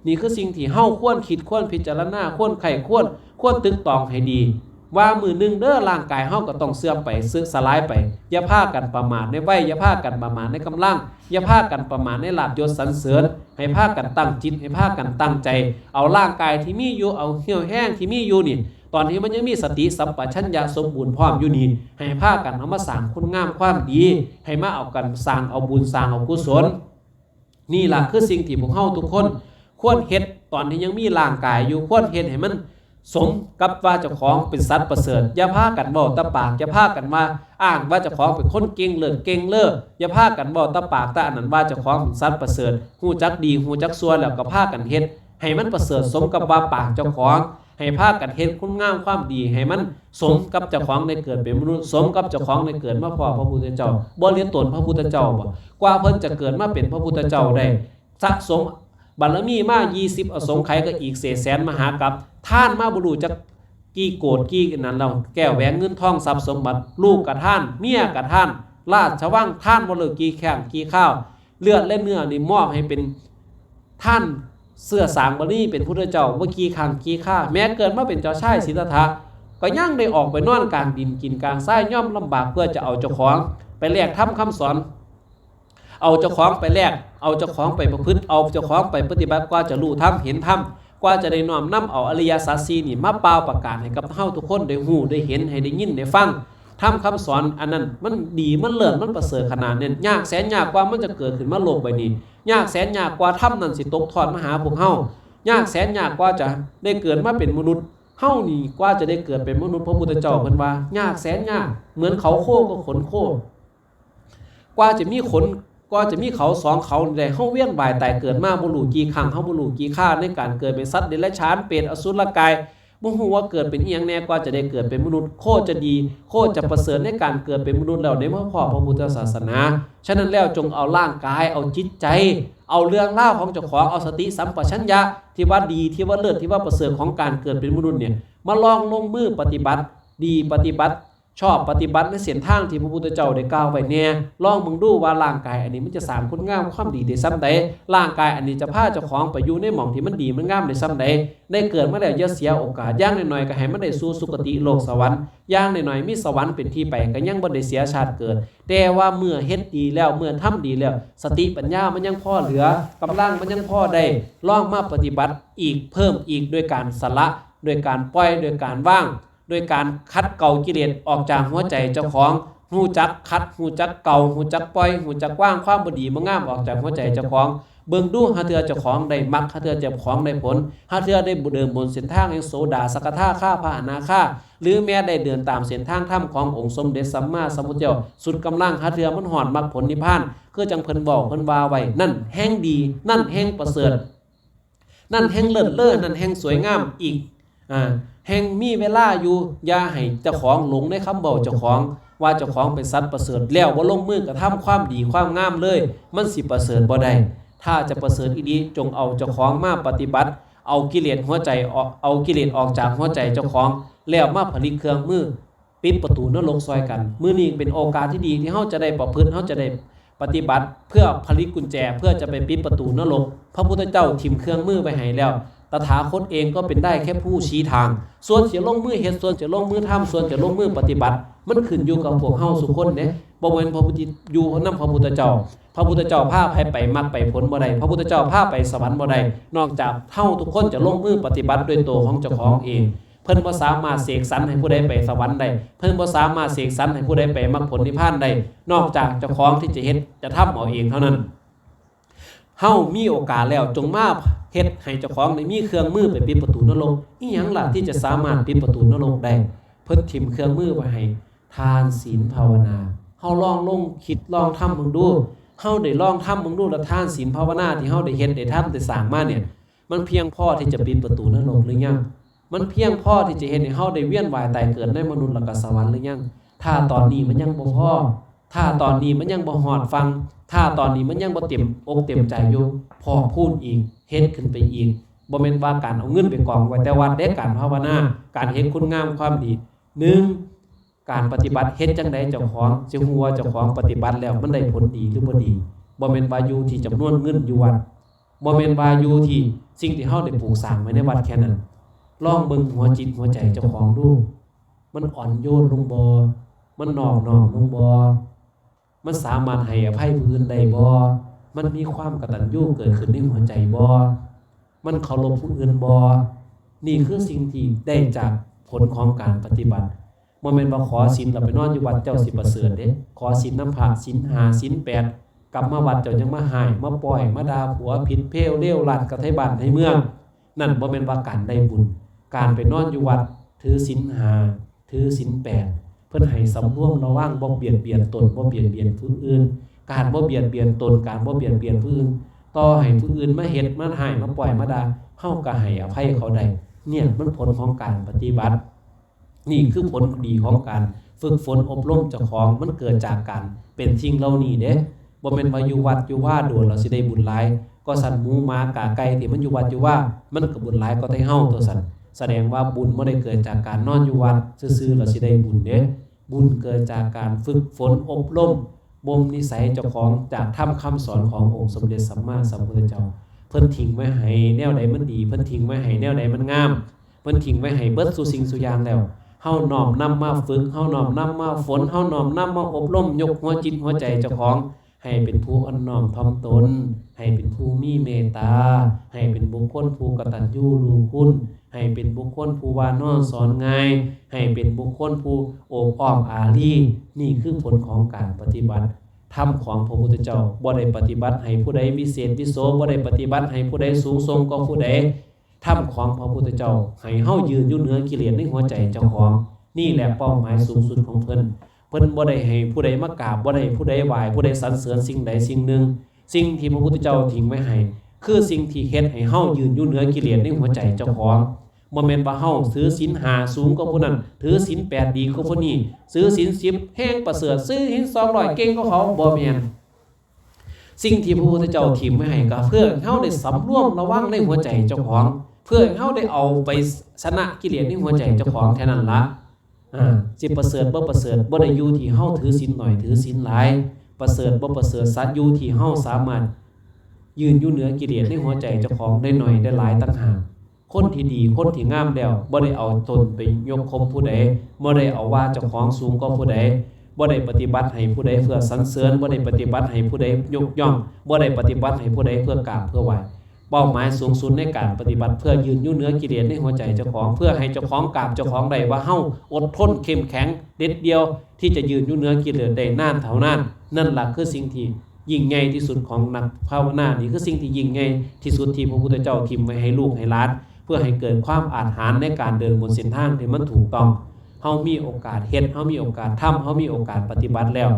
นี่คือสิ่งที่เฮาควรคิดควรพิจารณาควรไขควรตึกตองให้ดีว่ามื้อนึงเด้อร่างกายเฮาก็ต้องเสื่อมไปสลายไปอย่าพากันประมาทในวัยอย่าพากันประมาทในกำลังอย่าพากันประมาทในลาภยศสรรเสริญให้พากันตั้งจิตให้พากันตั้งใจเอาร่างกายที่มีอยู่เอาเหี่ยวแห้งที่มีอยู่นี่ตอนที่มันยังมีสติสัมปชัญญะสมบูรณ์พร้อมอยู่นี่ให้พากันเอามาสร้างคุณงามความดีให้มาเอากันสร้างเอาบุญสร้างเอากุศลนี่ล่ะคือสิ่งที่พวกเฮาทุกคนควรเฮ็ดตอนที่ยังมีร่างกายอยู่ควรเฮ็ดให้มัน สมกับว่าเจ้าของเป็นสัตว์ประเสริฐอย่าพากันเว้าตะปากอย่าพากันมาอ้างว่าเจ้าของเป็นคนเก่งเลิศเก่งเลิศอย่าพากันเว้าตะปากตะอันนั้นว่าเจ้าของเป็นสัตว์ประเสริฐฮู้จักดีฮู้จักชั่วแล้วก็พากันเฮ็ดให้มันประเสริฐสมกับว่าปากเจ้าของให้พากันเฮ็ดคุณงามความดีให้มันสมกับเจ้าของได้เกิดเป็นมนุษย์สมกับเจ้าของได้เกิดมาพอพระพุทธเจ้าบ่เรียนตนพระพุทธเจ้าบ่กว่าเพิ่นจะเกิดมาเป็นพระพุทธเจ้าได้สะสมบารมีมา20อสงไขยก็อีกเศษแสนมหากัปท่านมาบ่รู้จักกี่โกดกี่นั้นเราแก้วแหวนเงินทองทรัพย์สมบัติลูกกับท่านเมียกับท่านราชวังท่านบ่เลิกกี่แข้งกี่ข้าวเลือดและเนื้อนี่มอบให้เป็นท่านเสื้อสางบารมีเป็นพุทธเจ้าบ่กี่ครั้งกี่ข้าแม้เกิดมาเป็นเจ้าชายสิทธัตถะก็ยังได้ออกไปนอนกลางดินกินกลางทรายย่อมลำบากเพื่อจะเอาเจ้าของไปแลกทำคำสอนเอาเจ้าของไปแลกเอาเจ้าของไปประพฤติเอาเจ้าของไปปฏิบัติกว่าจะรู้ธรรมเห็นธรรมกว่าจะได้น้อมนำเอาอริยสัจสี่นี่มาเป่าประกาศให้กับเฮาทุกคนได้ฮู้ได้เห็นให้ได้ยินได้ฟังทำคำสอนอันนั้นมันดีมันเลิศมันประเสริฐขนาดนี้ยากแสนยากกว่ามันจะเกิดขึ้นมาโลกใบนี้ยากแสนยากกว่าธรรมนั้นสิตกทอดมาหาพวกเฮายากแสนยากกว่าจะได้เกิดมาเป็นมนุษย์เฮานี่กว่าจะได้เกิดเป็นมนุษย์พระพุทธเจ้าเพิ่นว่ายากแสนยากเหมือนเขาโคก็ขนโคกว่าจะมีขนก็จะมีเขาสองเขาได้เฮาเวียนว่ายตายเกิดมาบ่รู้กี่ครั้งเฮาบ่รู้กี่คราในการเกิดเป็นสัตว์เดรัจฉานเป็นอสุรกายบ่ฮู้ว่าเกิดเป็นอีหยังแน่กว่าจะได้เกิดเป็นมนุษย์โคจะดีโคจะประเสริฐในการเกิดเป็นมนุษย์แล้วในพระพุทธศาสนาฉะนั้นแล้วจงเอาร่างกายเอาจิตใจเอาเรื่องราวของเจ้าของเอาสติสัมปชัญญะที่ว่าดีที่ว่าเลิศที่ว่าประเสริฐของการเกิดเป็นมนุษย์เนี่ยมาลองลงมือปฏิบัติดีปฏิบัติชอบปฏิบัติในเส้นทางที่พระพุทธเจ้าได้กล่าวไว้แน่ลองมึงดูว่าร่างกายอันนี้มันจะสร้างคุณงามความดีได้ซ้ำใดร่างกายอันนี้จะพาเจ้าของไปอยู่ในหม่องที่มันดีมันงามได้ซ้ำใดได้เกิดมาแล้วอย่าเสียโอกาสอย่างน้อยๆก็ให้มันได้สู่สุคติโลกสวรรค์อย่างน้อยๆมีสวรรค์เป็นที่ไปก็ยังบ่ได้เสียชาติเกิดแต่ว่าเมื่อเฮ็ดดีแล้วเมื่อทำดีแล้วสติปัญญามันยังพอเหลือกำลังมันยังพอได้ลองมาปฏิบัติอีกเพิ่มอีกด้วยการสละด้วยการปล่อยด้วยการว่างโดยการคัดเก่ากิเลสออกจากหัวใจเจ้าของหูจักคัดหูจักเก่าหูจักปล่อยหูจักว่างความบ่ดีบ่งามออกจากหัวใจเจ้าของเบิ่งดูหาเทื่อเจ้าของได้มรรคหาเทื่อเจ้าของได้ผลหาเทื่อได้เดินบนเส้นทางแห่งโสดาสกทาข้าพระอนาคาหรือแม้ได้เดินตามเส้นทางธรรมขององค์สมเด็จสัมมาสัมพุทธเจ้าสุดกำลังหาเทื่อมันฮอดมรรคผลนิพพานคือจังเพิ่นบอกเพิ่นว่าไว้นั่นแห่งดีนั่นแห่งประเสริฐนั่นแห่งเลิศเลอนั่นแห่งสวยงามอีกแห่งมีเวลาอยู่อย่าให้เจ้าของหลงในคำบอกเจ้าของว่าเจ้าของเป็นสัตว์ประเสริฐแล้วบ่ลงมือกระทำความดีความงามเลยมันสิประเสริฐบ่ได้ถ้าจะประเสริฐอีดีจงเอาเจ้าของมาปฏิบัติเอากิเลสหัวใจเอากิเลสออกจากหัวใจเจ้าของแล้วมาผลิตเครื่องมือปิดประตูนรกซอยกันมื้อนี้เป็นโอกาสที่ดีที่เฮาจะได้ประพฤติเฮาจะได้ปฏิบัติเพื่อผลิตกุญแจเพื่อจะไปปิดประตูนรกพระพุทธเจ้าทิ่มเครื่องมือไปให้แล้วตถาคตเองก็เป็นได้แค่ผู้ชี้ทางส่วนจะลงมือเฮ็ดส่วนจะลงมือทำส่วนจะลงมือปฏิบัติมันขึ้นอยู่กับพวกเฮาทุกคนเด้บ่แม่นพระพุทธอยู่นำพระพุทธเจ้าพระพุทธเจ้าพาไปมรรคไปผลบ่ได้พระพุทธเจ้าพาไปสวรรค์บ่ได้นอกจากเฮาทุกคนจะลงมือปฏิบัติด้วยตัวของเจ้าของเองเพิ่นบ่สามารถเสกสรรให้ผู้ใดไปสวรรค์ได้เพิ่นบ่สามารถเสกสรรให้ผู้ใดไปมรรคผลนิพพานได้นอกจากเจ้าของที่จะเฮ็ดจะทำเอาเองเท่านั้นเฮามีโอกาสแล้วจงมาเฮ็ดให้เจ้าของได้มีเครื่องมือไปปิดประตูนรกอีหยังล่ะที่จะสามารถปิดประตูนรกได้เพิ่นทิ่มเครื่องมือไว้ให้ทานศีลภาวนาเฮาลองลงคิดลองทำมึงดูเฮาได้ลองทำมึงดูแล้วทานศีลภาวนาที่เฮาได้เฮ็ดได้ทำได้สร้างมาเนี่ยมันเพียงพอที่จะปิดประตูนรกหรือยังมันเพียงพอที่จะเฮ็ดให้เฮาได้เวียนว่ายตายเกิดในมนุษย์และก็สวรรค์หรือยังถ้าตอนนี้มันยังบ่พอถ้าตอนนี้มันยังบ่ฮอดฟังถ้าตอนนี้มันยังบ่เต็มอกเต็มใจอยู่พอพูดอีกเฮ็ดขึ้นไปอีกบ่แม่นว่าการเอาเงินไปกองไว้แต่วัดได้การภาวนาการเฮ็ดคุณงามความดี1การปฏิบัติเฮ็ดจังได๋เจ้าของสิฮู้ว่าเจ้าของปฏิบัติแล้วมันได้ผลดีหรือบ่ดีบ่แม่นว่าอยู่ที่จำนวนเงินอยู่วัดบ่แม่นว่าอยู่ที่สิ่งที่เฮาได้ปลูกสร้างไว้ในวัดแค่นั้นลองเบิ่งหัวจิตหัวใจเจ้าของดูมันอ่อนโยนลงบ่มันนอบน้อมลงบ่มันสามารถให้อภัยผู้อื่นได้บ่มันมีความกตัญญูเกิดขึ้นในหัวใจบ่มันเคารพผู้อื่นบ่นี่คือสิ่งที่ได้จากผลของการปฏิบัติบ่แม่นว่าขอศีลแล้วไปนอนอยู่วัดเจ้าสิประเสริฐเด้ขอศีลนำพระศีล5ศีล8กลับมาวัดเจ้ายังมาหายมาปล่อยมาด่าผัวผิดเพลเลวลัดกระไทบ้านให้เมืองนั่นบ่แม่นว่าการได้บุญ การไปนอนอยู่วัดถือศีล5ถือศีล8เพิ่นให้สำรวมระวังบ่เบียดเบียนตนบ่เบียดเบียนผู้อื่นการบ่เบียดเบียนตนการบ่เบียดเบียนผู้อื่นต่อให้ผู้อื่นมาเฮ็ดมาให้มาปล่อยมาด่าเฮาก็ให้อภัยเขาได้เนี่ยมันผลของการปฏิบัตินี่คือผลดีของการฝึกฝนอบรมเจ้าของมันเกิดจากการเป็นสิ่งเหล่านี้เด้บ่แม่นว่าอยู่วัดอยู่ว่าโดนเราสิได้บุญหลายก็สันหมูหมากาไก่ที่มันอยู่วัดอยู่ว่ามันก็บุญหลายก็ได้เฮาตัวสันแสดงว่าบุญบ่ได้เกิดจากการนอนอยู่วัดซื่อๆเราสิได้บุญเด้บุญเกิดจากการฝึกฝนอบรมบ่มนิสัยเจ้าของจากธรรมคำสอนขององค์สมเด็จสัมมาสัมพุทธเจ้าเพิ่นทิ้งไว้ให้แนวใดมันดีเพิ่นทิ้งไว้ให้แนวใดมันงามเพิ่นทิ้งไว้ให้เบิดสู่สิ่งสู่อย่างแล้วเฮาน้อมนำมาฝึกเฮาน้อมนำมาฝนเฮาน้อมนำมาอบรมยกหัวจิตหัวใจเจ้าของให้เป็นผู้อ่อนน้อมถ่อมตนให้เป็นผู้มีเมตตาให้เป็นบุคคลผู้กตัญญูรู้คุณให้เป็นบุคคลผู้วานอนสอนง่ายให้เป็นบุคคลผู้โอบอ้อมอารีนี่คือผลของการปฏิบัติธรรมของพระพุทธเจ้าบ่ได้ปฏิบัติให้ผู้ใดวิเศษวิโสบ่ได้ปฏิบัติให้ผู้ใดสูงส่งกว่าผู้ใดธรรมของพระพุทธเจ้าให้เฮายืนอยู่เหนือกิเลสในหัวใจเจ้าของนี่แหละเป้าหมายสูงสุดของเพิ่นบ่ได้ให้ผู้ใดมากราบบ่ได้ผู้ใดไหว้ผู้ใดสรรเสริญสิ่งใดสิ่งหนึ่งสิ่งที่พระพุทธเจ้าทิ้งไว้ให้คือสิ่งที่เฮ็ดให้เฮายืนอยู่เหนือกิเลสในหัวใจเจ้าของบ่แม่นว่าเฮาถือศีล5สูงกว่าผู้นั้นถือศีล8ดีกว่าผู้นี้ถือศีล10แห้งประเสริฐถือศีล200เก่งกว่าเขาบ่แม่นสิ่งที่พระพุทธเจ้าทิ้งไว้ให้ก็เพื่อเฮาได้สำรวมระวังในหัวใจเจ้าของเพื่อเฮาได้เอาไปชนะกิเลสในหัวใจเจ้าของแค่นั้นละสิประเสริฐบ่ประเสริฐบ่ได้อยู่ที่เฮาถือศีลหน่อยถือศีลหลายประเสริฐบ่ประเสริฐสัตว์อยู่ที่เฮาสามารถยืนอยู่เหนือกิเลสในหัวใจเจ้าของได้หน่อยได้หลายต่างหากคนที่ดีคนที่งามแล้วบ่ได้เอาตนไปยกข่มผู้ใดบ่ได้เอาว่าเจ้าของสูงกว่าผู้ใดบ่ได้ปฏิบัติให้ผู้ใดเพื่อสรรเสริญบ่ได้ปฏิบัติให้ผู้ใดยกย่องบ่ได้ปฏิบัติให้ผู้ใดเพื่อกราบเพื่อไหว้เป้าหมายสูงสุดในการปฏิบัติเพื่อยืนอยู่เหนือกิเลสในหัวใจเจ้าของเพื่อให้เจ้าของกราบเจ้าของได้ว่าเฮาอดทนเข้มแข็งเด็ดเดียวที่จะยืนอยู่เหนือกิเลสได้นานเท่านั้นนั่นล่ะคือสิ่งที่ยิ่งใหญ่ที่สุดของนักภาวนานี่คือสิ่งที่ยิ่งใหญ่ที่สุดที่พระพุทธเจ้าทิ่มไว้ให้ลูกให้หลานเพื่อให้เกิดความอาถรรพ์ในการเดินบนเส้นทางที่มันถูกต้องเฮามีโอกาสเฮ็ดเฮามีโอกาสทำเฮามีโอกาสปฏิบัติแล้ว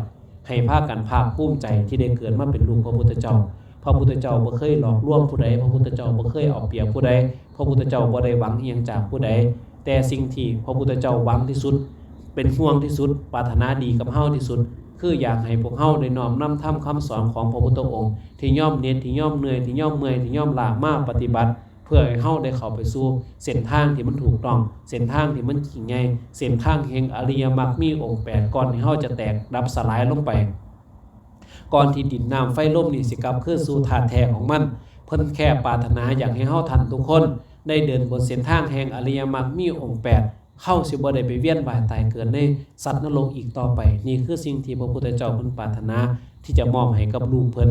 ให้พากันภาคภูมิใจที่ได้เกิดมาเป็นลูกพระพุทธเจ้าพระพุทธเจ้าบ่เคยหลอกลวงผู้ใดพระพุทธเจ้าบ่เคยเอาเปรียบผู้ใดพระพุทธเจ้าบ่ได้หวังอีหยังจากผู้ใดแต่สิ่งที่พระพุทธเจ้าหวังที่สุดเป็นห่วงที่สุดปรารถนาดีกับเฮาที่สุดคืออยากให้พวกเฮาได้น้อมนำธรรมคำสอนของพระพุทธองค์ที่ย่อมเหน็ดที่ย่อมเหนื่อยที่ย่อมเมื่อยที่ย่อมล้ามาปฏิบัติเพื่อให้เฮาได้เข้าไปสู่เส้นทางที่มันถูกต้องเส้นทางที่มันยิ่งใหญ่เส้นทางแห่งอริยมรรคมีองค์8ก่อนที่เฮาจะแตกดับสลายลงไปก่อนที่ดินน้ำไฟลมนี่สิกลับคืนสู่ธาตุแท้ของมันเพิ่นแค่ปรารถนาอยากให้เฮาทันทุกคนได้เดินบนเส้นทางแห่งอริยมรรคมีองค์8เฮาสิบ่ได้ไปเวียนว่ายตายเกิดในสัตว์นรกอีกต่อไปนี่คือสิ่งที่พระพุทธเจ้าเพิ่นปรารถนาที่จะมอบให้กับลูกเพิ่น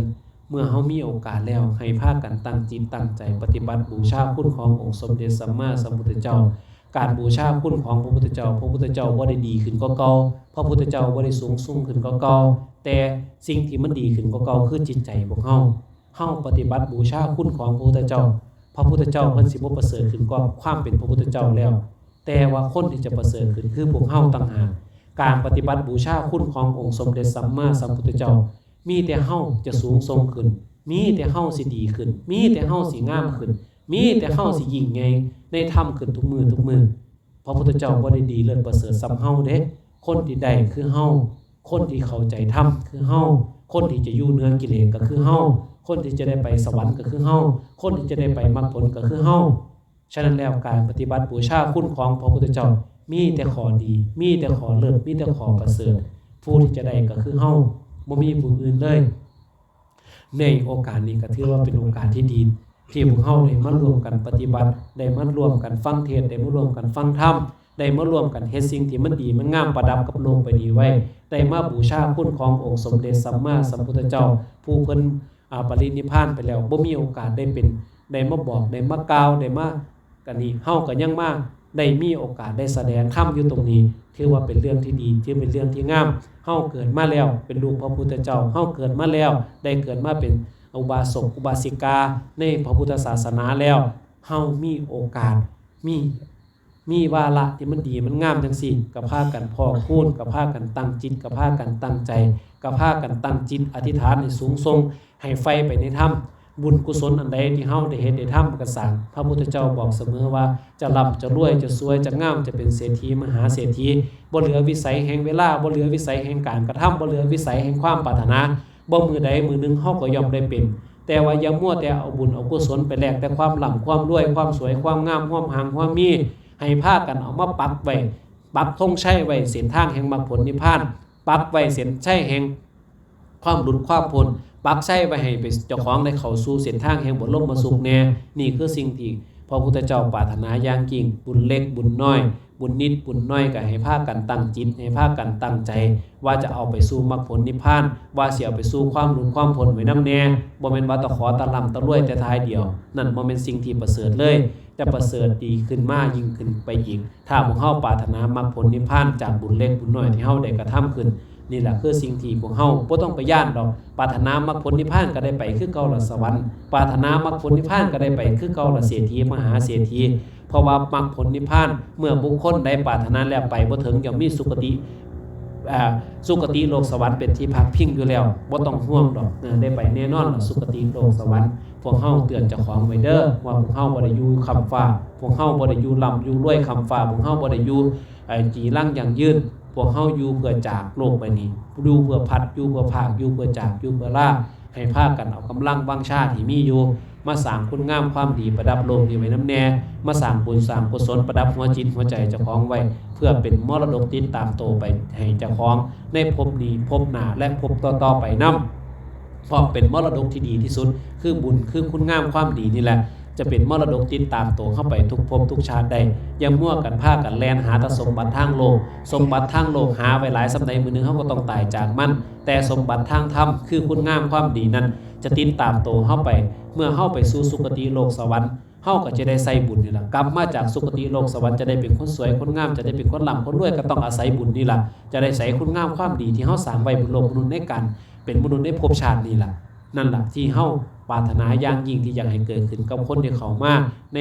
เมื่อเฮามีโอกาสแล้วให้พากันตั้งจิตตั้งใจปฏิบัติบูชาคุณขององค์สมเด็จสัมมาสัมพุทธเจ้าการบูชาคุณของพระพุทธเจ้าพระพุทธเจ้าบ่ได้ดีขึ้นกว่าเก่าพระพุทธเจ้าบ่ได้สูงส่งขึ้นกว่าเก่าแต่สิ่งที่มันดีขึ้นกว่าเก่าคือจิตใจพวกเฮาปฏิบัติบูชาคุณของพระพุทธเจ้าพระพุทธเจ้าเพิ่นสิบ่ประเสริฐขึ้นกว่าความเป็นพระพุทธเจ้าแล้วแต่ว่าคนที่จะประเสริฐขึ้นคือพวกเฮาต่างหากการปฏิบัติบูชาคุณขององค์สมเด็จสัมมาสัมพุทธเจ้ามีแต่เฮาจะสูงส่งขึ้นมีแต่เฮาสิดีขึ้นมีแต่เฮาสิงามขึ้นมีแต่เฮาสิยิ่งใหญ่ในธรรมขึ้นทุกมื้อพระพุทธเจ้าบ่ได้ดีเลิศประเสริฐซ้ำเฮาเด้คนที่ได้คือเฮาคนที่เข้าใจธรรมคือเฮาคนที่จะอยู่เหนือกิเลสก็คือเฮาคนที่จะได้ไปสวรรค์ก็คือเฮาคนที่จะได้ไปมรรคผลก็คือเฮาฉะนั้นแล้วการปฏิบัติบูชาคุณของพระพุทธเจ้ามีแต่ข้อดีมีแต่ข้อเลิศมีแต่ข้อประเสริฐผู้ที่จะได้ก็คือเฮาบ่มีผู้อื่นเลยในโอกาสนี้ก็ถือว่าเป็นโอกาสที่ดีที่พวกเฮาได้มารวมกันปฏิบัติได้มารวมกันฟังเทศน์ได้มารวมกันฟังธรรมได้มารวมกันเฮ็ดสิ่งที่มันดีมันงามประดับกับโลกใบนี้ไว้ได้มาบูชาคุณขององค์สมเด็จสัมมาสัมพุทธเจ้าผู้เพิ่นปรินิพพานไปแล้วบ่มีโอกาสได้มาบอกได้มากล่าวได้มากันนี้เฮาก็ยังมาได้มีโอกาสได้แสดงธรรมอยู่ตรงนี้ถือว่าเป็นเรื่องที่ดีถือเป็นเรื่องที่งามเฮาเกิดมาแล้วเป็นลูกพระพุทธเจ้าเฮาเกิดมาแล้วได้เกิดมาเป็นอุบาสกอุบาสิกาในพระพุทธศาสนาแล้วเฮามีโอกาสมี มีวาระที่มันดีมันงามจังซี่ก็พากันพอคูณก็พากันตั้งจิตก็พากันตั้งใจก็พากันตั้งจิตอธิษฐานให้สูงส่งให้ไฟไปในธรรมบุญกุศลอันใดที่เฮาได้เฮ็ดได้ทำก็สร้างพระพุทธเจ้าบอกเสมอว่าจะร่ำจะรวยจะสวยจะงามจะเป็นเศรษฐีมหาเศรษฐีบ่เหลือวิสัยแห่งเวลาบ่เหลือวิสัยแห่งการกระทำบ่เหลือวิสัยแห่งความปรารถนาบ่มื้อใดมื้อหนึงเฮาก็ย่อมได้เป็นแต่ว่าอย่ามัวแต่เอาบุญเอากุศลไปแลกแต่ความร่ำความรวยความสวยความงามความหางความมีให้พากันเอามาปักไว้ปักธงชัยไว้เส้นทางแห่งมรรคผลนิพพานปักไว้เส้นชัยแห่งความหลุดความพ้นปักใช้ไว้ให้เป็นเจ้าของได้เข้าสู่เส้นทางแห่งบรมสุขแน่นี่คือสิ่งที่พระพุทธเจ้าปรารถนาอย่างยิ่งบุญเล็กบุญน้อยบุญนิดบุญน้อยก็ให้พากันตั้งจิตให้พากันตั้งใจว่าจะเอาไปสู่มรรคผลนิพพานว่าสิเอาไปสู่ความหลุดความพ้นไว้นำแน่บ่แม่นว่าตะขอตะล่ำตะรวยแต่ท้ายเดียวนั่นบ่แม่นสิ่งที่ประเสริฐเลยจะประเสริฐดีขึ้นมายิ่งขึ้นไปอีกถ้าพวกเฮาปรารถนามรรคผลนิพพานจากบุญเล็กบุญน้อยที่เฮาได้กระทำขึ้นนี่แหละคือสิ่งที่พวกเฮาบ่ต้องไปย่านดอกปรารถนามรรคผลนิพพานก็ได้ไปคือเก่าละสวรรค์ปรารถนามรรคผลนิพพานก็ได้ไปคือเก่าละเศรษฐีมหาเศรษฐีเพราะว่ามรรคผลนิพพานเมื่อบุคคลใดปรารถนาแล้วไปบ่ถึงย่อมมีสุคติโลกสวรรค์เป็นที่พักพิงอยู่แล้วบ่ต้องห่วงดอกได้ไปแน่นอนสุคติโลกสวรรค์พวกเฮาเตือนเจ้าของไว้เด้อว่าพวกเฮาบ่ได้อยู่คำฟ้าพวกเฮาบ่ได้อยู่ร่ำอยู่รวยคำฟ้าพวกเฮาบ่ได้อยู่จีรังอย่างยืนพวกเฮาอยู่เพื่อจากโลกใบนี้อยู่เพื่อพัดอยู่เพื่อภาคอยู่เพื่อจากอยู่เพื่อลาให้พากันเอากำลังวังชาที่มีอยู่มาสร้างคุณงามความดีประดับโลกนี้ไว้นำแน่มาสร้างบุญสร้างกุศลประดับหัวจิตหัวใจเจ้าของไว้เพื่อเป็นมรดกติดตามโตไปให้เจ้าของในภพนี้ภพหน้าและภพต่อๆไปนำเพราะเป็นมรดกที่ดีที่สุดคือบุญคือคุณงามความดีนี่แหละจะเป็นมรดกติดตามตัวเข้าไปทุกภพทุกชาติได้อย่ามั่วกันพากันแล่นหาแต่สมบัติทางโลกสมบัติทางโลกหาไว้หลายสำใดมื้อนึงเฮาก็ต้องตายจากมันแต่สมบัติทางธรรมคือคุณงามความดีนั้นจะติดตามตัวเฮาไปเมื่อเฮาไปสู่สุคติโลกสวรรค์เฮาก็จะได้ใส่บุญนี่ล่ะกลับมาจากสุคติโลกสวรรค์จะได้เป็นคนสวยคนงามจะได้เป็นคนร่ำคนรวยก็ต้องอาศัยบุญนี่ล่ะจะได้ใส่คุณงามความดีที่เฮาสร้างไว้บนโลกมนุษย์ในการเป็นมนุษย์ในภพชาตินี่ล่ะนั่นล่ะที่เฮาปรารถนาอย่างยิ่งที่อยากให้เกิดขึ้นกับคนที่เข้ามาใน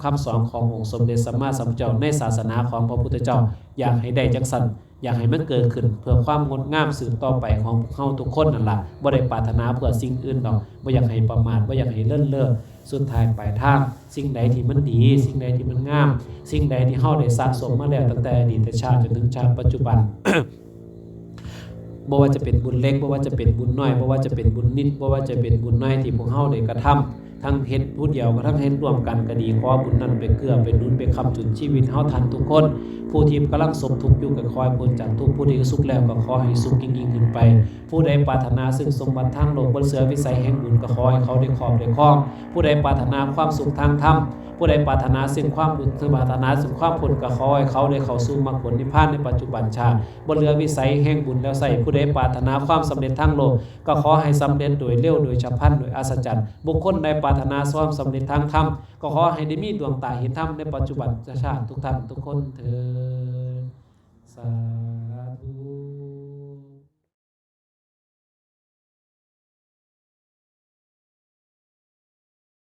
คำสอนขององค์สมเด็จสัมมาสัมพุทธเจ้าในศาสนาของพระพุทธเจ้าอยากให้ได้จังซั่นอยากให้มันเกิดขึ้นเพื่อความงดงามสืบต่อไปของเฮาทุกคนนั่นล่ะบ่ได้ปรารถนาเพื่อสิ่งอื่นดอกบ่อยากให้ประมาทบ่อยากให้เลิ่นเล่อสุดท้ายปลายทางสิ่งใดที่มันดีสิ่งใดที่มันงามสิ่งใดที่เฮาได้สะสมมาแล้วตั้งแต่อดีตชาติจนถึงชาติปัจจุบัน บ่ว่าจะเป็นบุญเล็กบ่ว่าจะเป็นบุญน้อยบ่ว่าจะเป็นบุญนิดบ่ว่าจะเป็นบุญน้อยที่พวกเฮาได้กระทำทั้งเฮ็ดผู้เดียวก็ทั้งเฮ็ดร่วมกันก็ดีขอบุญนั้นไปเกื้อไปหนุนไปค้ำจุนชีวิตเฮาทันทุกคนผู้ที่กำลังสุขทุกข์อยู่ก็ขอให้พ้นจากทุกข์ผู้ที่สุขแล้วก็ขอให้สุขยิ่งขึ้นไปผู้ใดปรารถนาซึ่งสมบัติทางโลกบนเสือวิสัยแห่งบุญก็ขอให้เขาได้ครอบได้ครองผู้ใดปรารถนาความสุขทางธรรมผู้ใดปรารถนาซึ่งความบุญคือปรารถนาซึ่งความพ้นก็ขอให้เขาได้เข้าสู่มรรคผลนิพพานในปัจจุบันชาติบนเรือวิสัยแห่งบุญแล้วใส่ผู้ใดปรารถนาความสำเร็จทางโลกก็ขอให้สำเร็จโดยเร็วโดยฉับพลันโดยอัศจรรย์บุคคลใดปรารถนาความสำเร็จทางธรรมก็ขอให้ได้มีดวงตาเห็นธรรมในปัจจุบันชาติทุกท่านทุกคนเถิดสาธุ